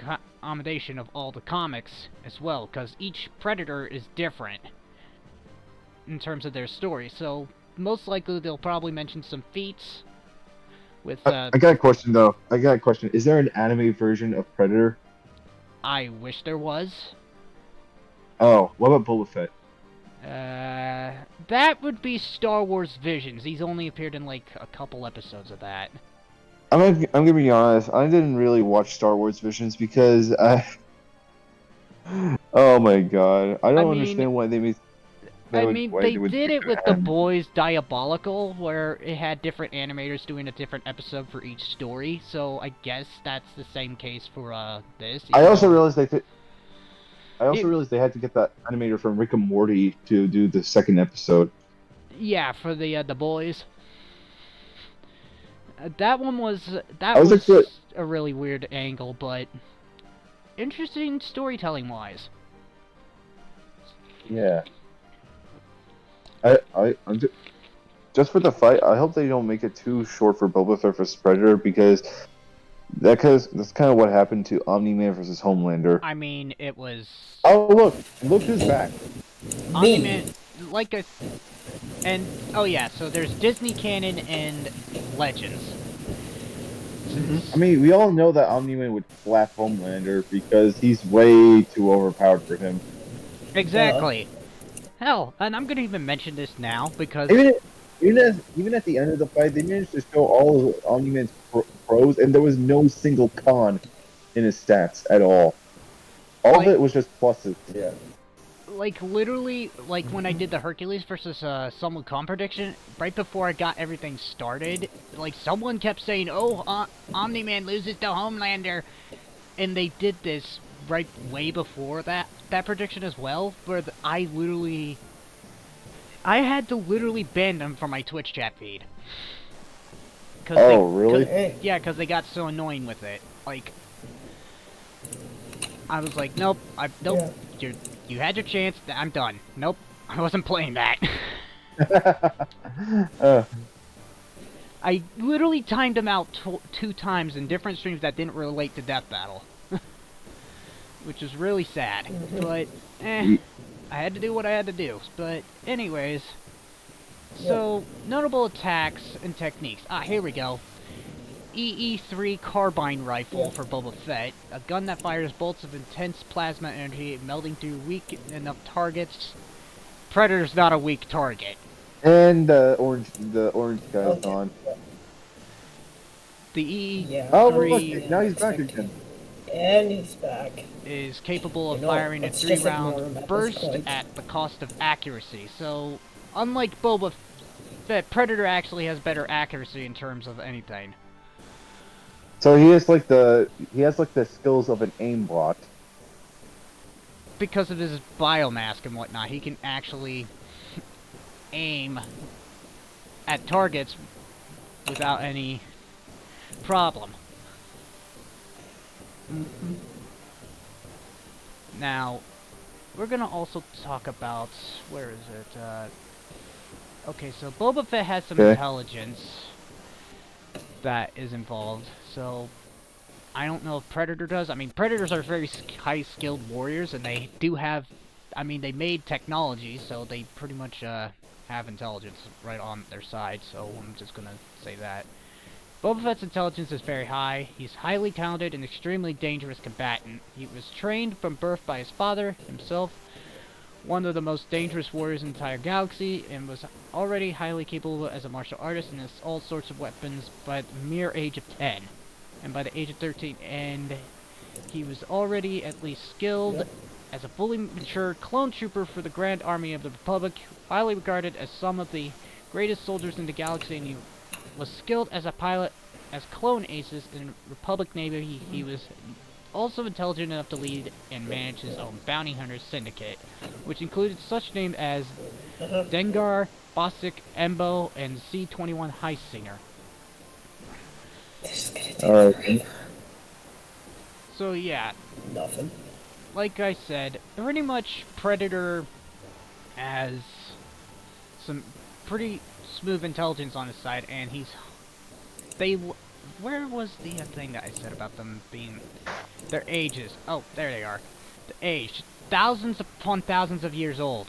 S1: accommodation of all the comics as well, because each Predator is different in terms of their story. So most likely they'll probably mention some feats with.
S2: I got a question though. I got a question. Is there an anime version of Predator?
S1: I wish there was.
S2: Oh, what about Boba Fett?
S1: That would be Star Wars Visions. He's only appeared in like a couple episodes of that.
S2: I'm gonna be honest. I didn't really watch Star Wars Visions because oh my god, I don't understand why they made.
S1: They did it with The Boys Diabolical, where it had different animators doing a different episode for each story. So I guess that's the same case for this.
S2: I also realized they had to get that animator from Rick and Morty to do the second episode.
S1: Yeah, for the Boys. That was a really weird angle, but interesting storytelling wise.
S2: Yeah. I'm just for the fight. I hope they don't make it too short for Boba Fett versus Predator because that's kind of what happened to Omni-Man versus Homelander.
S1: I mean, it was.
S2: Oh look who's back.
S1: Omni-Man, oh yeah, so there's Disney canon and Legends.
S2: I mean, we all know that Omni-Man would slap Homelander because he's way too overpowered for him.
S1: Exactly. Hell, and I'm gonna even mention this now because
S2: even at the end of the fight, they managed to show all of Omni-Man's pros, and there was no single con in his stats at all. All of it was just pluses. Yeah.
S1: Like literally, like when I did the Hercules versus Sun Wukong prediction, right before I got everything started, like someone kept saying, "Oh, Omni-Man loses to Homelander," and they did this right way before that prediction as well, where I had to literally ban them from my Twitch chat feed.
S2: Really?
S1: Yeah, because they got so annoying with it. Like, I was like, nope, nope, yeah. You had your chance, I'm done. Nope, I wasn't playing that. I literally timed them out two times in different streams that didn't relate to Death Battle. Which is really sad, but, I had to do what I had to do. But, anyways, so, notable attacks and techniques. Here we go. EE-3 carbine rifle for Boba Fett, a gun that fires bolts of intense plasma energy, melting through weak enough targets. Predator's not a weak target.
S2: And the orange guy's on.
S1: The EE-3...
S2: Oh, look, now he's back again.
S4: And he's back.
S1: Is capable of firing a 3-round burst at the cost of accuracy. So, unlike Boba Fett, Predator actually has better accuracy in terms of anything.
S2: So he has like the skills of an aimbot.
S1: Because of his biomask and whatnot, he can actually aim at targets without any problem. Now, we're gonna also talk about, where is it, okay, so Boba Fett has some intelligence that is involved, so I don't know if Predator does. I mean, Predators are very high-skilled warriors, and they do have, I mean, they made technology, so they pretty much have intelligence right on their side, so I'm just gonna say that. Boba Fett's intelligence is very high. He's highly talented and extremely dangerous combatant. He was trained from birth by his father, himself, one of the most dangerous warriors in the entire galaxy, and was already highly capable as a martial artist and has all sorts of weapons by the mere age of 10. And by the age of 13, and he was already at least skilled as a fully mature clone trooper for the Grand Army of the Republic, highly regarded as some of the greatest soldiers in the galaxy, and he was skilled as a pilot as clone aces in Republic Navy. He was also intelligent enough to lead and manage his own bounty hunter syndicate, which included such names as Dengar, Bostic, Embo, and C-21 Heissinger.
S4: This is gonna take
S2: Alright.
S4: forever.
S1: So yeah,
S4: Nothing.
S1: like I said, pretty much Predator has some pretty smooth intelligence on his side, and where was the thing that I said about them being their ages? Oh, there they are. The age, thousands upon thousands of years old.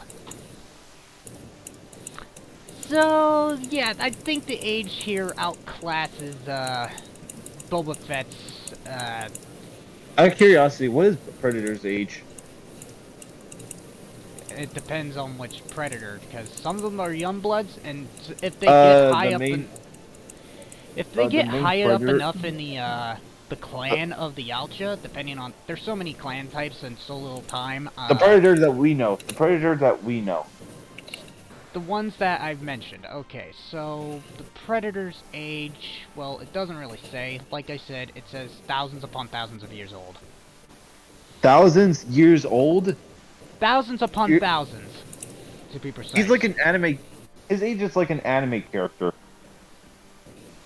S1: So yeah, I think the age here outclasses Boba Fett's.
S2: Out of curiosity, what is Predator's age?
S1: It depends on which predator, because some of them are young bloods, and if they get high up, if they get high up enough in the clan of the Yautja, depending on, there's so many clan types and so little time.
S2: The Predator that we know. The Predator that we know.
S1: The ones that I've mentioned. Okay, so the Predator's age, well, it doesn't really say. Like I said, it says thousands upon thousands of years old.
S2: Thousands years old?
S1: Thousands upon thousands, to be precise.
S2: He's like an anime. His age is like an anime character.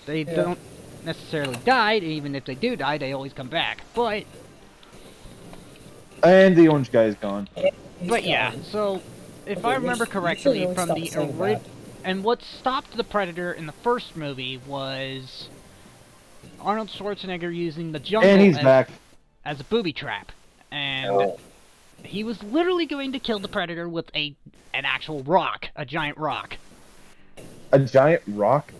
S1: They don't necessarily die, even if they do die, they always come back. But
S2: And the orange guy is gone.
S1: But yeah, so if I remember correctly, from the and what stopped the Predator in the first movie was Arnold Schwarzenegger using the jungle
S2: And he's back.
S1: as a booby trap, and he was literally going to kill the Predator with an actual rock, a giant rock.
S2: A giant rock?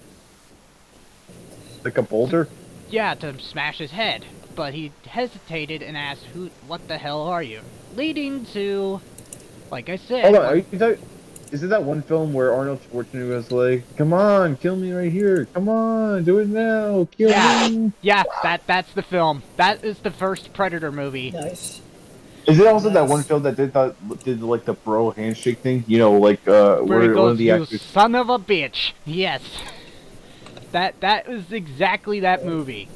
S2: Like a boulder?
S1: Yeah, to smash his head, but he hesitated and asked, what the hell are you? Leading to, like I said...
S2: Hold on, is it that one film where Arnold Schwarzenegger was like, come on, kill me right here, come on, do it now, kill me?
S1: Yeah, that's the film. That is the first Predator movie.
S4: Nice.
S2: Is it also that one film that did like the bro handshake thing? You know, like,
S1: Where he
S2: one
S1: goes,
S2: of the
S1: you
S2: actors...
S1: son of a bitch. Yes. That is exactly that movie.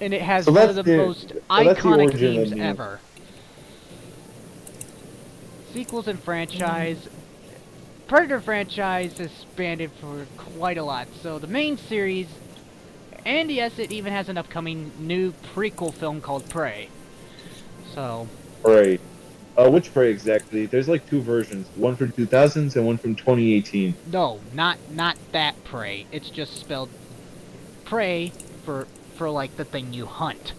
S1: And it has one of the most iconic themes ever. Sequels and franchise. Predator franchise has expanded for quite a lot. So the main series, and yes, it even has an upcoming new prequel film called Prey. So...
S2: Prey. Which Prey exactly? There's like two versions. One from 2000s and one from 2018.
S1: No, not that Prey. It's just spelled Prey for like the thing you hunt.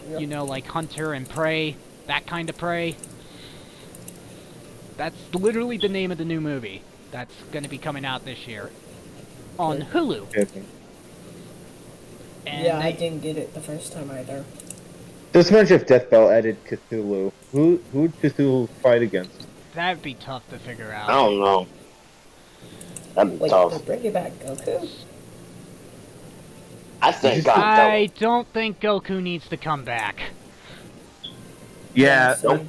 S4: Yep.
S1: You know, like Hunter and Prey, that kind of Prey. That's literally the name of the new movie that's going to be coming out this year on Hulu.
S2: Okay.
S1: And
S4: Yeah, I didn't get it the first time either.
S2: This much if Death Bell added Cthulhu. Who'd Cthulhu fight against?
S1: that'd be tough to figure out.
S3: I don't know. That'd be
S4: Like,
S3: tough.
S4: bring it back, Goku.
S3: I think
S1: I don't think Goku needs to come back.
S2: Yeah.
S4: So,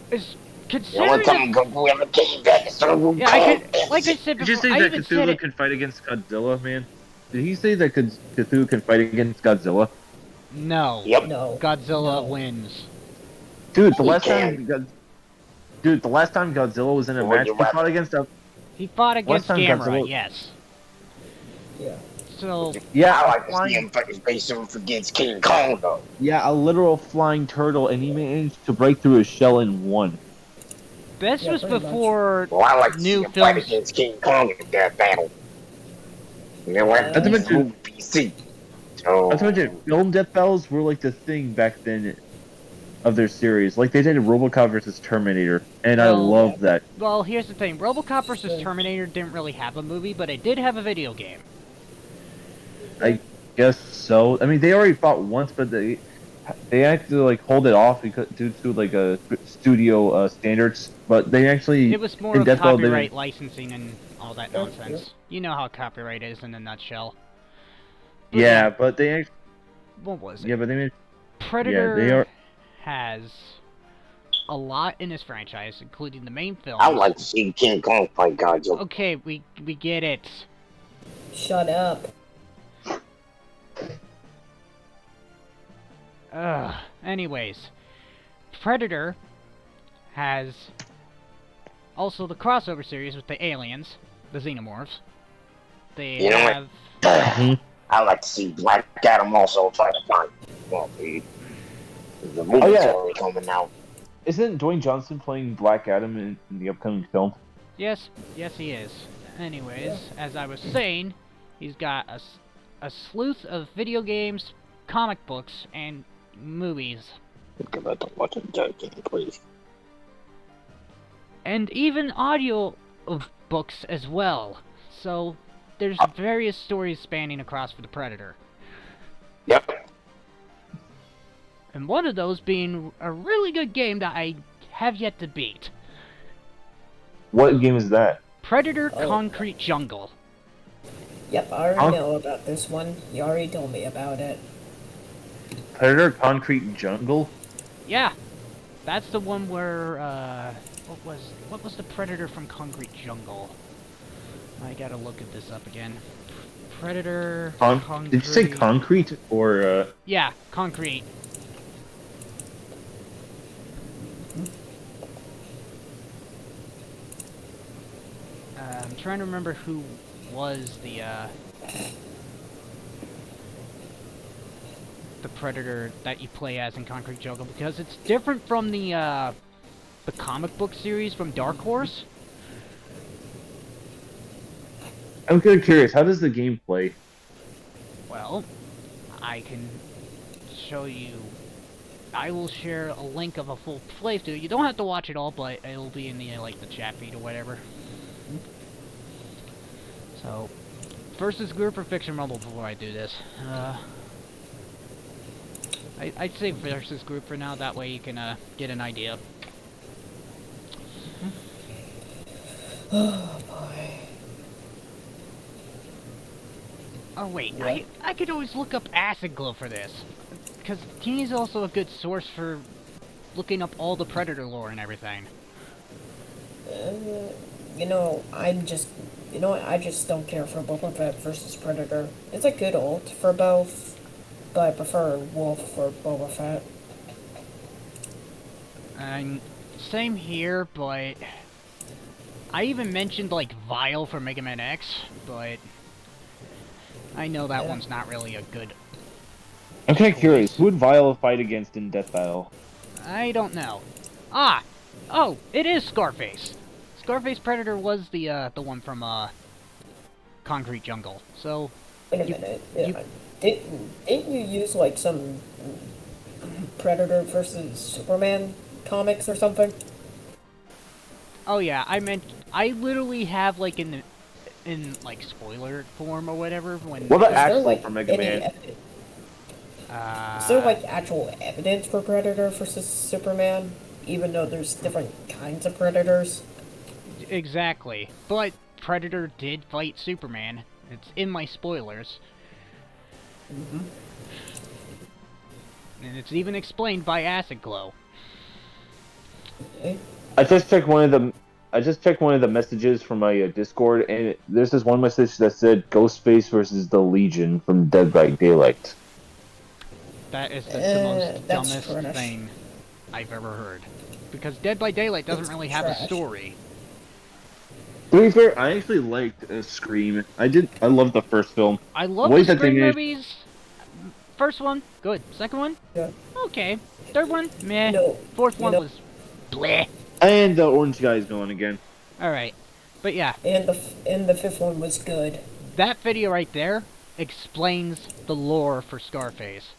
S1: It's
S3: The
S1: considering
S3: only time Goku ever came back is Goku.
S1: yeah, I could, like I said
S2: Did you
S1: before,
S2: say
S1: I
S2: that
S1: even said
S2: Cthulhu
S1: it.
S2: can fight against Godzilla, man? Did he say that Cthulhu can fight against Godzilla?
S1: No,
S3: Yep.
S4: no.
S1: Godzilla
S4: No.
S1: wins.
S2: Dude, the
S3: He
S2: last
S3: can.
S2: time, the last time Godzilla was in a
S3: Well,
S2: match,
S3: you're
S2: he
S3: right.
S2: fought against a
S1: He fought against
S2: time
S1: Gamera,
S2: Godzilla-
S1: yes.
S4: Yeah.
S1: So
S2: yeah,
S3: I like to see
S2: flying,
S3: him fucking face off against King Kong, though.
S2: yeah, a literal flying turtle, and he managed to break through his shell in one.
S1: this
S4: Yeah,
S1: was
S4: pretty much.
S1: before
S3: Well, I like to see
S1: new
S3: him fight
S1: films.
S3: against King Kong in that battle. You know what?
S4: Not to
S3: He's
S2: mention-
S3: PC. So,
S2: I told you, film death battles were like the thing back then of their series. Like they did RoboCop versus Terminator, and I
S1: Well,
S2: love that.
S1: Well, here's the thing: RoboCop vs. Terminator didn't really have a movie, but it did have a video game.
S2: I guess so. I mean, they already fought once, but they had to like hold it off because due to like a studio standards. But they actually
S1: It was more
S2: in
S1: of
S2: Death Battle, they
S1: copyright
S2: didn't-
S1: licensing and all that
S4: Yeah,
S1: nonsense. You know how copyright is in a nutshell. But
S2: Yeah, but they actually,
S1: what was it?
S2: yeah, but they made
S1: Predator
S2: they are.
S1: has a lot in his franchise, including the main films.
S3: I would like to see King Kong fight Godzilla.
S1: Okay, we get it.
S4: Shut up.
S1: Anyways, Predator has also the crossover series with the aliens, the xenomorphs. They
S3: You know what?
S1: have.
S3: I like to see Black Adam also try to fight. Well, the movie's
S2: yeah.
S3: already coming out.
S2: Isn't Dwayne Johnson playing Black Adam in the upcoming film?
S1: Yes, he is. Anyways, as I was saying, he's got a sleuth of video games, comic books, and movies.
S3: Because I don't watch it, please.
S1: And even audio of books as well. So, there's various stories spanning across for the Predator.
S3: Yep.
S1: And one of those being a really good game that I have yet to beat.
S2: What game is that?
S1: Predator Concrete Jungle.
S4: Yep, I already know about this one. You already told me about it.
S2: Predator Concrete Jungle?
S1: Yeah, that's the one where, what was the Predator from Concrete Jungle? I gotta look at this up again. Predator, Concrete...
S2: Did you say concrete, or,
S1: Yeah, Concrete. I'm trying to remember who was the Predator that you play as in Concrete Jungle, because it's different from the comic book series from Dark Horse.
S2: I'm kind of curious, how does the game play?
S1: Well, I can show you. I will share a link of a full playthrough. You don't have to watch it all, but it'll be in the the chat feed or whatever. So, versus group or fiction rumble before I do this. I'd say versus group for now. That way you can get an idea.
S4: Oh boy.
S1: Oh wait, I could always look up Acid Glow for this, because he's also a good source for looking up all the Predator lore and everything.
S4: You know, I just don't care for Boba Fett versus Predator. It's a good ult for both, but I prefer Wolf for Boba Fett.
S1: And same here, but I even mentioned like Vile for Mega Man X, but I know that one's not really a good.
S2: I'm kind of curious, who would Vile fight against in Death Battle?
S1: I don't know. Oh, it is Scarface. Scarface Predator was the one from Concrete Jungle. So
S4: Wait a minute. Didn't you use like some Predator versus Superman comics or something?
S1: Oh yeah, I literally have like in like spoiler form or whatever when.
S2: What about
S4: Is there,
S2: actually
S4: like,
S2: for Mega Man?
S4: Is there like actual evidence for Predator versus Superman, even though there's different kinds of Predators?
S1: Exactly, but Predator did fight Superman. It's in my spoilers. And it's even explained by Acid Glow.
S4: Okay.
S2: I just checked one of the messages from my Discord, and there's this one message that said Ghostface versus the Legion from Dead by Daylight.
S1: That is the most
S4: that's
S1: dumbest
S4: trash.
S1: thing I've ever heard. Because Dead by Daylight doesn't really have a
S4: trash.
S1: story.
S2: To be fair, I actually liked Scream. I loved the first film.
S1: I love
S2: Ways
S1: the
S2: that they
S1: Scream
S2: made-
S1: movies. First one, good. Second one,
S4: Yeah.
S1: okay. Third one, meh.
S4: No,
S1: Fourth one
S4: know-
S1: was bleh.
S2: And the orange guy's going again.
S1: Alright. But yeah,
S4: And the fifth one was good.
S1: that video right there explains the lore for Scarface.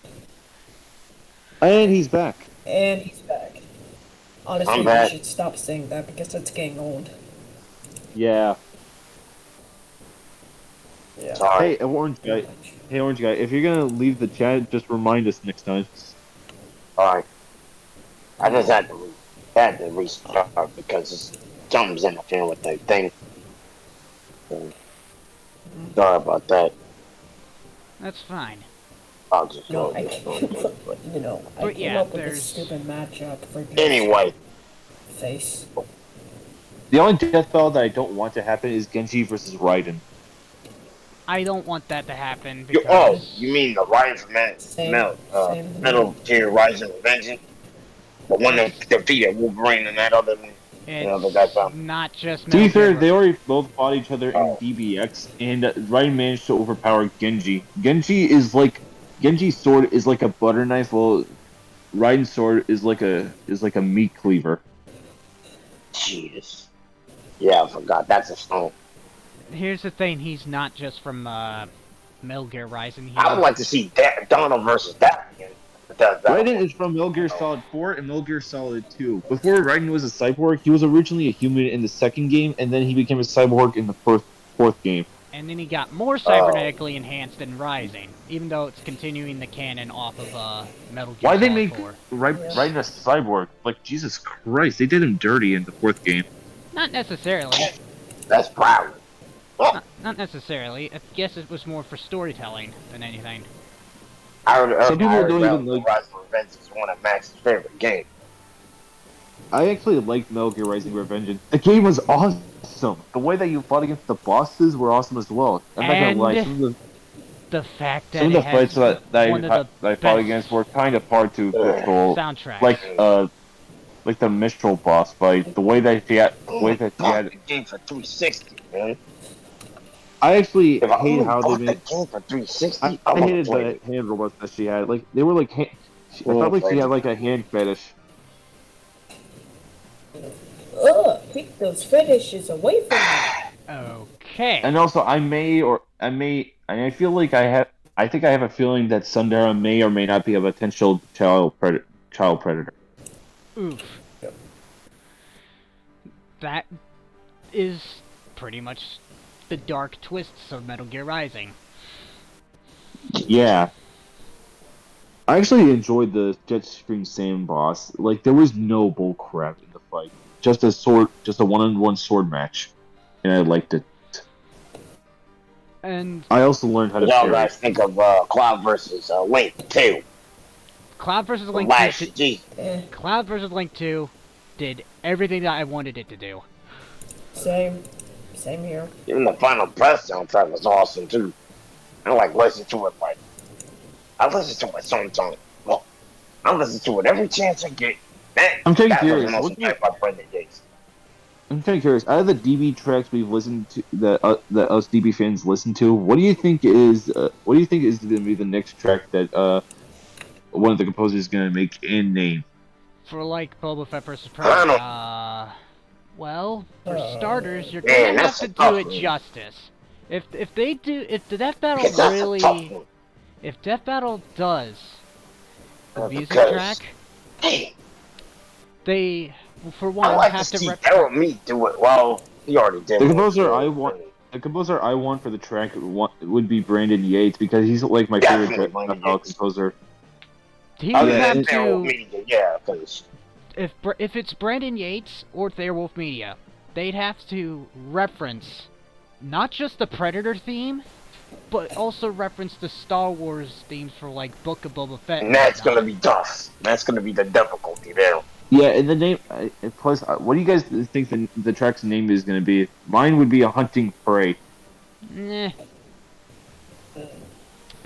S2: And he's back.
S4: And he's back. Honestly,
S3: I'm
S4: you
S3: back.
S4: should stop saying that because it's getting old.
S2: Yeah.
S4: Yeah.
S3: Sorry.
S2: Hey, orange guy. Hey, orange guy. If you're gonna leave the chat, just remind us next time.
S3: Sorry. I just had to restart because something's interfering with the thing. So, sorry about that.
S1: That's fine.
S3: I'll just
S4: No,
S3: go
S4: I
S3: this
S4: came
S3: one.
S4: up, I
S1: But
S4: came
S1: yeah,
S4: up with
S1: there's-
S4: this stupid matchup for this
S3: Anyway,
S4: face.
S2: The only death battle that I don't want to happen is Genji versus Raiden.
S1: I don't want that to happen
S3: you,
S1: because
S3: you mean the Ryan from
S4: Same.
S3: Metal Gear Rising Revengeance? The one that defeated Wolverine and that other one? You know,
S1: it's
S3: that found.
S1: not just
S2: To be
S1: Metal
S2: fair,
S1: Gear.
S2: they already both fought each other in
S3: Oh.
S2: DBX, and Raiden managed to overpower Genji. Genji's sword is like a butter knife, while Raiden's sword is like a meat cleaver.
S3: Jesus. Yeah, I forgot. That's a stone.
S1: Here's the thing, he's not just from Metal Gear Rising.
S3: I would like to see Donald versus that again.
S2: Raiden is from Metal Gear Solid 4 and Metal Gear Solid 2. Before Raiden was a cyborg, he was originally a human in the second game, and then he became a cyborg in the fourth game.
S1: And then he got more cybernetically enhanced in Rising, even though it's continuing the canon off of Metal Gear
S2: Why
S1: Solid
S2: they make
S1: 4.
S2: Raiden a cyborg? Like, Jesus Christ, they did him dirty in the fourth game.
S1: Not necessarily.
S3: That's proud.
S1: Not necessarily. I guess it was more for storytelling than anything.
S2: Some people don't even like.
S3: Rising Revenge is one of Max's favorite games.
S2: I actually liked Metal Gear Rising Revengeance. The game was awesome. The way that you fought against the bosses were awesome as well. I'm not gonna lie.
S1: The fact that
S2: Some of the fights that
S1: one of the
S2: I fought against were kind of hard to control.
S1: soundtracks.
S2: Like the Mistral boss fight. The way that he had.
S3: The game for 360, man.
S2: I actually
S3: If I
S2: hate
S3: only
S2: how
S3: bought
S2: they
S3: the
S2: made.
S3: game for 360,
S2: I
S3: I'm gonna
S2: hated
S3: play
S2: the hand robots that she had. Like they were like. I felt like she had like a hand fetish.
S4: Ugh, keep those fetishes away from me.
S1: Okay.
S2: And also, I feel like I think I have a feeling that Sundara may or may not be a potential child predator.
S1: Oof. That is pretty much the dark twists of Metal Gear Rising.
S2: Yeah. I actually enjoyed the Jetstream Sam boss. Like, there was no bullcrap in the fight. Just a one-on-one sword match. And I liked it.
S1: And
S2: I also learned how to
S3: Y'all
S2: parry.
S3: guys think of Cloud versus Link 2.
S1: Cloud vs. Link
S3: Last
S1: 2
S3: G.
S1: Cloud vs. Link 2 did everything that I wanted it to do.
S4: Same here.
S3: Even the final press soundtrack was awesome too. I like listen to it like I listen to it sometimes. Well, I listen to it every chance I get.
S2: I'm kinda
S3: that was
S2: curious,
S3: the most
S2: what do you-
S3: hype by Brendan Gates.
S2: I'm kind of curious. Out of the DB tracks we've listened to, that us DB fans listen to, what do you think is going to be the next track that one of the composers is going to make and name?
S1: For like Boba Fett vs.
S3: I don't
S1: Predator, well, for starters, you're
S3: Man,
S1: gonna have
S3: that's
S1: to
S3: a
S1: do
S3: tough
S1: it
S3: one.
S1: justice. If the Death Battle
S3: Because that's a
S1: really,
S3: tough one.
S1: if Death Battle does the music
S3: Because-
S1: track,
S3: Damn,
S1: they, for
S3: I
S1: one,
S3: like
S1: have
S3: to see
S1: to
S3: Harold Mead do it. Well, he already did.
S2: The
S3: it.
S2: composer I want for the track would be Brandon Yates because he's like my favorite
S3: Definitely
S2: Death
S3: Brandon
S2: Battle
S3: Yates.
S2: composer.
S1: he
S2: Oh,
S1: would
S2: yeah,
S1: have
S2: and
S3: Harold
S1: to,
S3: Mead, yeah, because
S1: if it's Brandon Yates or Therewolf Media, they'd have to reference not just the Predator theme, but also reference the Star Wars themes for like Book of Boba Fett.
S3: and that's
S1: whatnot.
S3: gonna be tough. That's gonna be the difficulty there.
S2: Yeah, and the name. Plus, what do you guys think the track's name is going to be? Mine would be A Hunting Prey.
S1: Nah.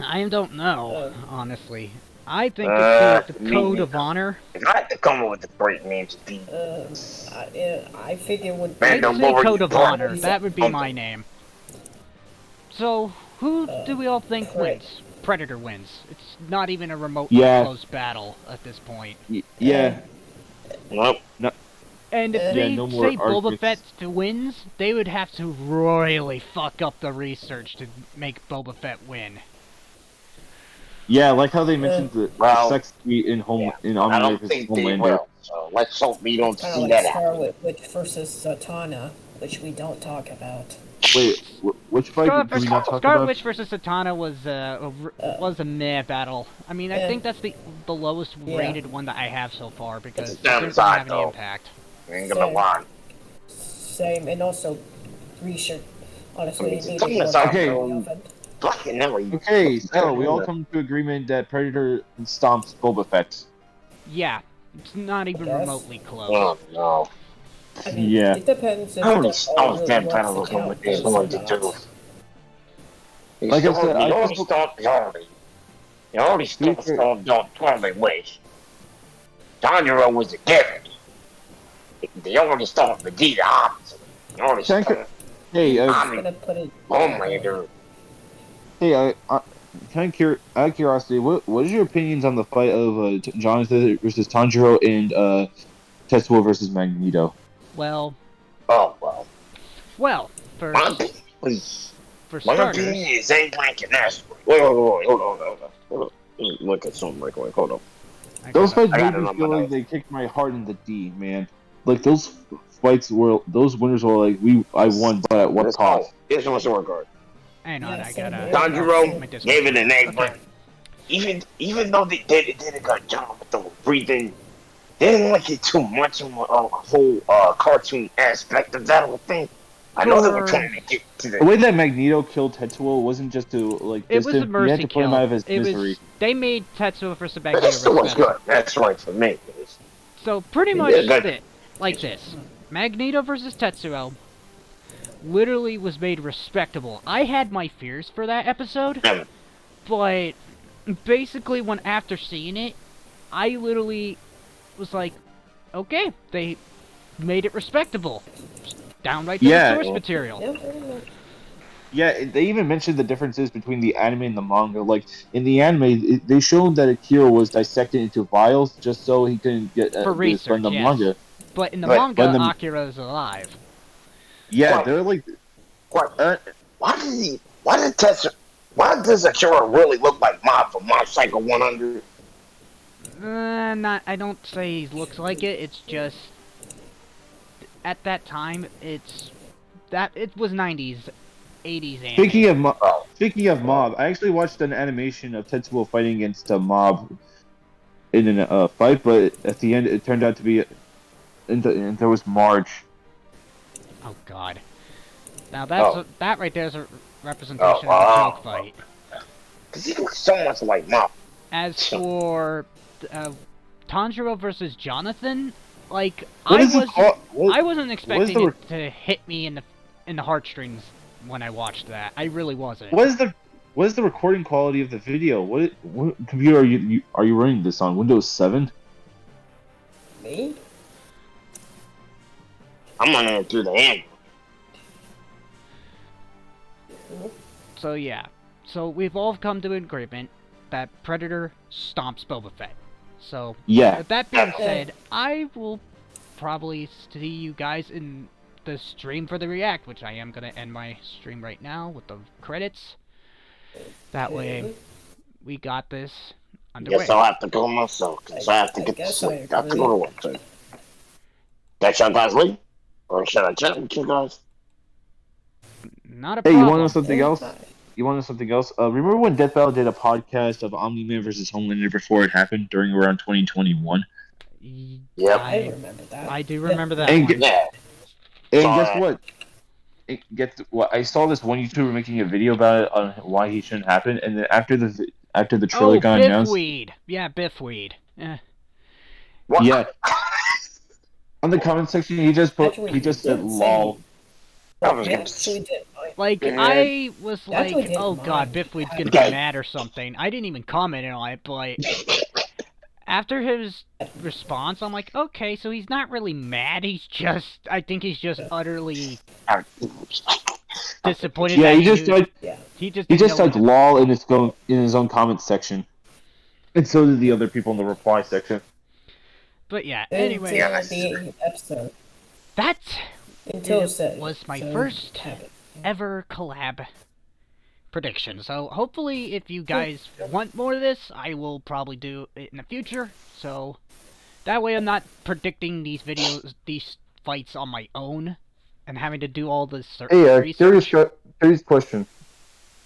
S1: I don't know, honestly. I think it's the
S3: me
S1: Code of
S3: neither.
S1: Honor.
S3: If I had to come up with a great name to be,
S4: I think it would.
S3: Man,
S1: I'd
S3: don't
S1: say
S3: worry,
S1: Code of
S3: bro.
S1: Honor. That would be my name. So, who do we all think wins? Predator wins. It's not even a remotely
S2: Yeah.
S1: close battle at this point.
S2: Yeah.
S3: nope.
S1: And if
S4: Yeah,
S1: they
S2: no more
S1: say Boba
S2: arguments.
S1: Fett wins, they would have to royally fuck up the research to make Boba Fett win.
S2: Yeah, like how they mentioned the
S3: Well,
S2: sex suite in
S3: Yeah.
S2: in
S3: I don't
S2: Omnivorous
S3: think they
S2: Homelander.
S3: will. So let's hope we don't
S4: Kind
S3: see
S4: of
S3: that
S4: like
S3: happen.
S4: Scarlet Witch versus Satana, which we don't talk about.
S2: Wait, which fight did we not talk
S1: Scarlet
S2: about?
S1: Witch versus Satana was a meh battle. I mean, I think that's the lowest rated one that I have so far because it
S3: It's
S1: didn't
S3: damn
S1: really
S3: side,
S1: have any
S3: though.
S1: impact.
S3: I ain't gonna lie.
S4: Same, and also research. Honestly,
S3: I mean,
S4: it needed
S3: something
S4: more
S3: that's out
S2: Okay.
S4: very
S3: there.
S4: often.
S3: Fucking never.
S2: Okay, so we all come to agreement that Predator stomps Boba Fett.
S1: Yeah, it's not even
S4: Yes.
S1: remotely close.
S3: Oh no.
S4: I mean,
S2: Yeah.
S4: it depends if
S3: How many
S4: all
S3: stomps
S4: really
S3: that
S4: wants
S3: Predator
S4: to
S3: was going
S4: count
S3: is
S4: those
S3: going
S4: or
S3: to do?
S4: not.
S3: He
S2: Like I said, I
S3: already
S2: think-
S3: stomped Hardy. He already stomped
S2: fair-
S3: Don't Twirly Wish. Tanjiro was a given. They already stomped Vegeta opposite. They already
S2: Thank you.
S3: stomped
S2: Hey,
S4: I'm
S3: Omni
S4: gonna put it.
S3: Homelander.
S2: hey, out of curiosity, what is your opinions on the fight of Jonathan versus Tanjiro and Tetsuo versus Magneto?
S1: Well,
S3: Oh well.
S1: for
S3: My opinion is
S1: for
S3: my
S1: starters,
S3: opinion is ain't like an asteroid. Wait, hold on. Let me look at something real quick. Hold on.
S1: I
S2: Those
S1: gotta-
S2: fights
S3: I got
S2: made
S3: it
S2: me
S3: on
S2: feel
S3: my
S2: like
S3: notes.
S2: they kicked my heart in the D, man. Like those those winners were like, I won, but at what
S3: Let's
S2: cost?
S3: go. Here's one sword card.
S1: hang on,
S4: Yeah,
S1: I
S4: same
S1: gotta.
S4: here.
S3: Tanjiro
S1: my Discord.
S3: gave it an A,
S1: Okay.
S3: but even though they did a good job with the breathing, they didn't like it too much on a whole cartoon aspect of that whole thing. I know they were trying to get to
S2: The
S3: the
S2: way that Magneto killed Tetsuo wasn't just to like
S1: It was a
S2: distance. You had
S1: mercy
S2: to put him
S1: kill.
S2: out of his
S1: It
S2: misery.
S1: was. They made Tetsuo versus
S3: but
S1: Magneto
S3: it still was
S1: respectable.
S3: good. That's right for me.
S1: So pretty much
S3: Yeah, good.
S1: like this. Magneto versus Tetsuo literally was made respectable. I had my fears for that episode,
S3: Yeah.
S1: but basically when after seeing it, I literally was like, okay, they made it respectable. Downright to
S2: Yeah.
S1: the source material.
S4: Yeah.
S2: Yeah, they even mentioned the differences between the anime and the manga. Like in the anime, they showed that Akira was dissected into vials just so he couldn't get
S1: For
S2: get his friend
S1: research,
S2: the
S1: yes.
S2: manga.
S1: But in the
S3: But-
S1: manga,
S2: but the-
S1: Akira's alive.
S2: Yeah,
S3: What?
S2: they're like,
S3: What? Why does Akira really look like Mob from Mob Psycho 100?
S1: Not. I don't say he looks like it. It's just at that time, it was 90s, 80s anime.
S2: speaking of Mob, I actually watched an animation of Tetsuo fighting against a Mob in a fight, but at the end it turned out to be, and there was Marge.
S1: Oh God. Now that right there is a representation
S3: Oh,
S1: of the
S3: wow.
S1: choke fight.
S3: Because he looks so much like Mob.
S1: As for Tanjiro versus Jonathan, like
S2: What
S1: I
S2: is it called?
S1: wasn't expecting
S2: the
S1: it to hit me in the heartstrings when I watched that. I really wasn't.
S2: What is the recording quality of the video? What computer are you running this on? Windows 7?
S4: Me?
S3: I'm running it through the Android.
S1: So yeah. So we've all come to an agreement that Predator stomps Boba Fett. So
S2: Yeah.
S1: with that being said, I will probably see you guys in the stream for the react, which I am gonna end my stream right now with the credits. That way, we got this underway.
S3: Guess I'll have to go myself, because I have to
S4: I
S3: get to
S4: guess
S3: sleep.
S4: I
S3: I have to go to work too. That y'all guys leave? Or should I chat with you guys?
S1: Not a
S2: Hey,
S1: problem.
S2: you want to know something
S4: Yeah.
S2: else? You want to know something else? Remember when Death Battle did a podcast of Omni-Man versus Homelander before it happened during around 2021?
S3: Yep.
S4: I remember that.
S1: I do remember that
S2: And
S1: one.
S3: Yeah.
S2: And
S3: Saw
S2: guess
S3: that.
S2: what? I saw this one YouTuber making a video about it on why he shouldn't happen, and then after the trailer
S1: Oh,
S2: got announced,
S1: Biffweed. Yeah, Biffweed.
S3: What?
S2: yeah, on the comment section he just said
S4: Actually,
S2: lol.
S3: I was
S4: I
S3: gonna
S4: actually did.
S1: Like,
S3: Yeah.
S1: I was
S4: That's
S1: like,
S4: what did
S1: oh
S4: mine.
S1: god, Biffweed's gonna be
S3: Okay.
S1: mad or something. I didn't even comment on it, but after his response, I'm like, okay, so he's not really mad, I think he's just utterly disappointed
S2: Yeah,
S1: that
S2: he just typed
S4: Yeah.
S1: he just
S2: he
S1: didn't
S2: just
S1: know
S2: typed lol in his own comment section, and so did the other people in the reply section.
S1: But yeah,
S4: Until
S1: anyway,
S3: Yes.
S4: the 8th episode.
S1: that
S4: Until
S1: it
S4: set.
S1: was my
S4: so
S1: first
S4: have it.
S1: ever collab prediction. So hopefully if you guys want more of this, I will probably do it in the future. So that way I'm not predicting these fights on my own and having to do all this research.
S2: Curious question.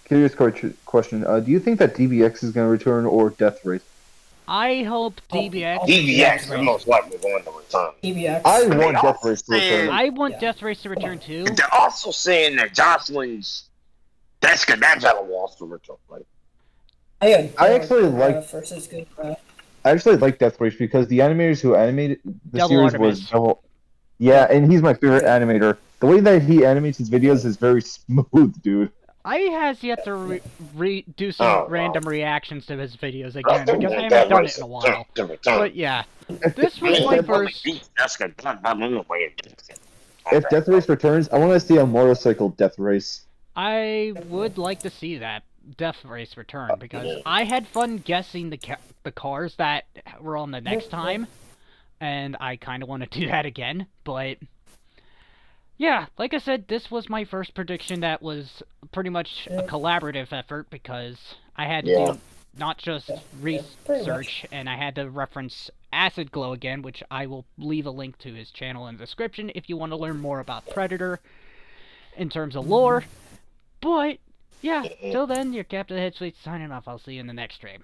S2: Do you think that DBX is going to return or Death Race?
S1: I hope DBX.
S3: DVX is most likely going to return.
S4: DBX.
S2: I
S3: mean,
S2: want
S3: I'm
S2: Death Race to return.
S3: saying-
S1: I want
S4: Yeah.
S1: Death Race to return too.
S3: But they're also saying that Jocelyn's That's good. That's how the walls to return. Like,
S4: I
S2: actually like
S4: versus good.
S2: I actually like Death Race because the animators who animated the
S1: Double
S2: series was
S1: Artemis.
S2: Double. Yeah, and he's my favorite
S4: Yeah.
S2: animator. The way that he animates his videos is very smooth, dude.
S1: I has yet to do some
S3: oh,
S1: random reactions to his videos
S3: I
S1: again
S3: don't
S1: because I
S3: want
S1: haven't
S3: that
S1: done
S3: race
S1: it in a
S3: to
S1: while.
S3: return.
S1: But yeah, this was my first.
S3: That's good. I'm in the way of it.
S2: If Death Race returns, I want to see a motorcycle Death Race.
S1: I would like to see that Death Race return because I had fun guessing the cars that were on the next time, and I kind of want to do that again. But yeah, like I said, this was my first prediction that was pretty much a collaborative effort because I had to do not just research, and I had to reference Acid Glow again, which I will leave a link to his channel in the description if you want to learn more about Predator in terms of lore. But yeah, till then, your Captain Hedgewolf signing off. I'll see you in the next stream.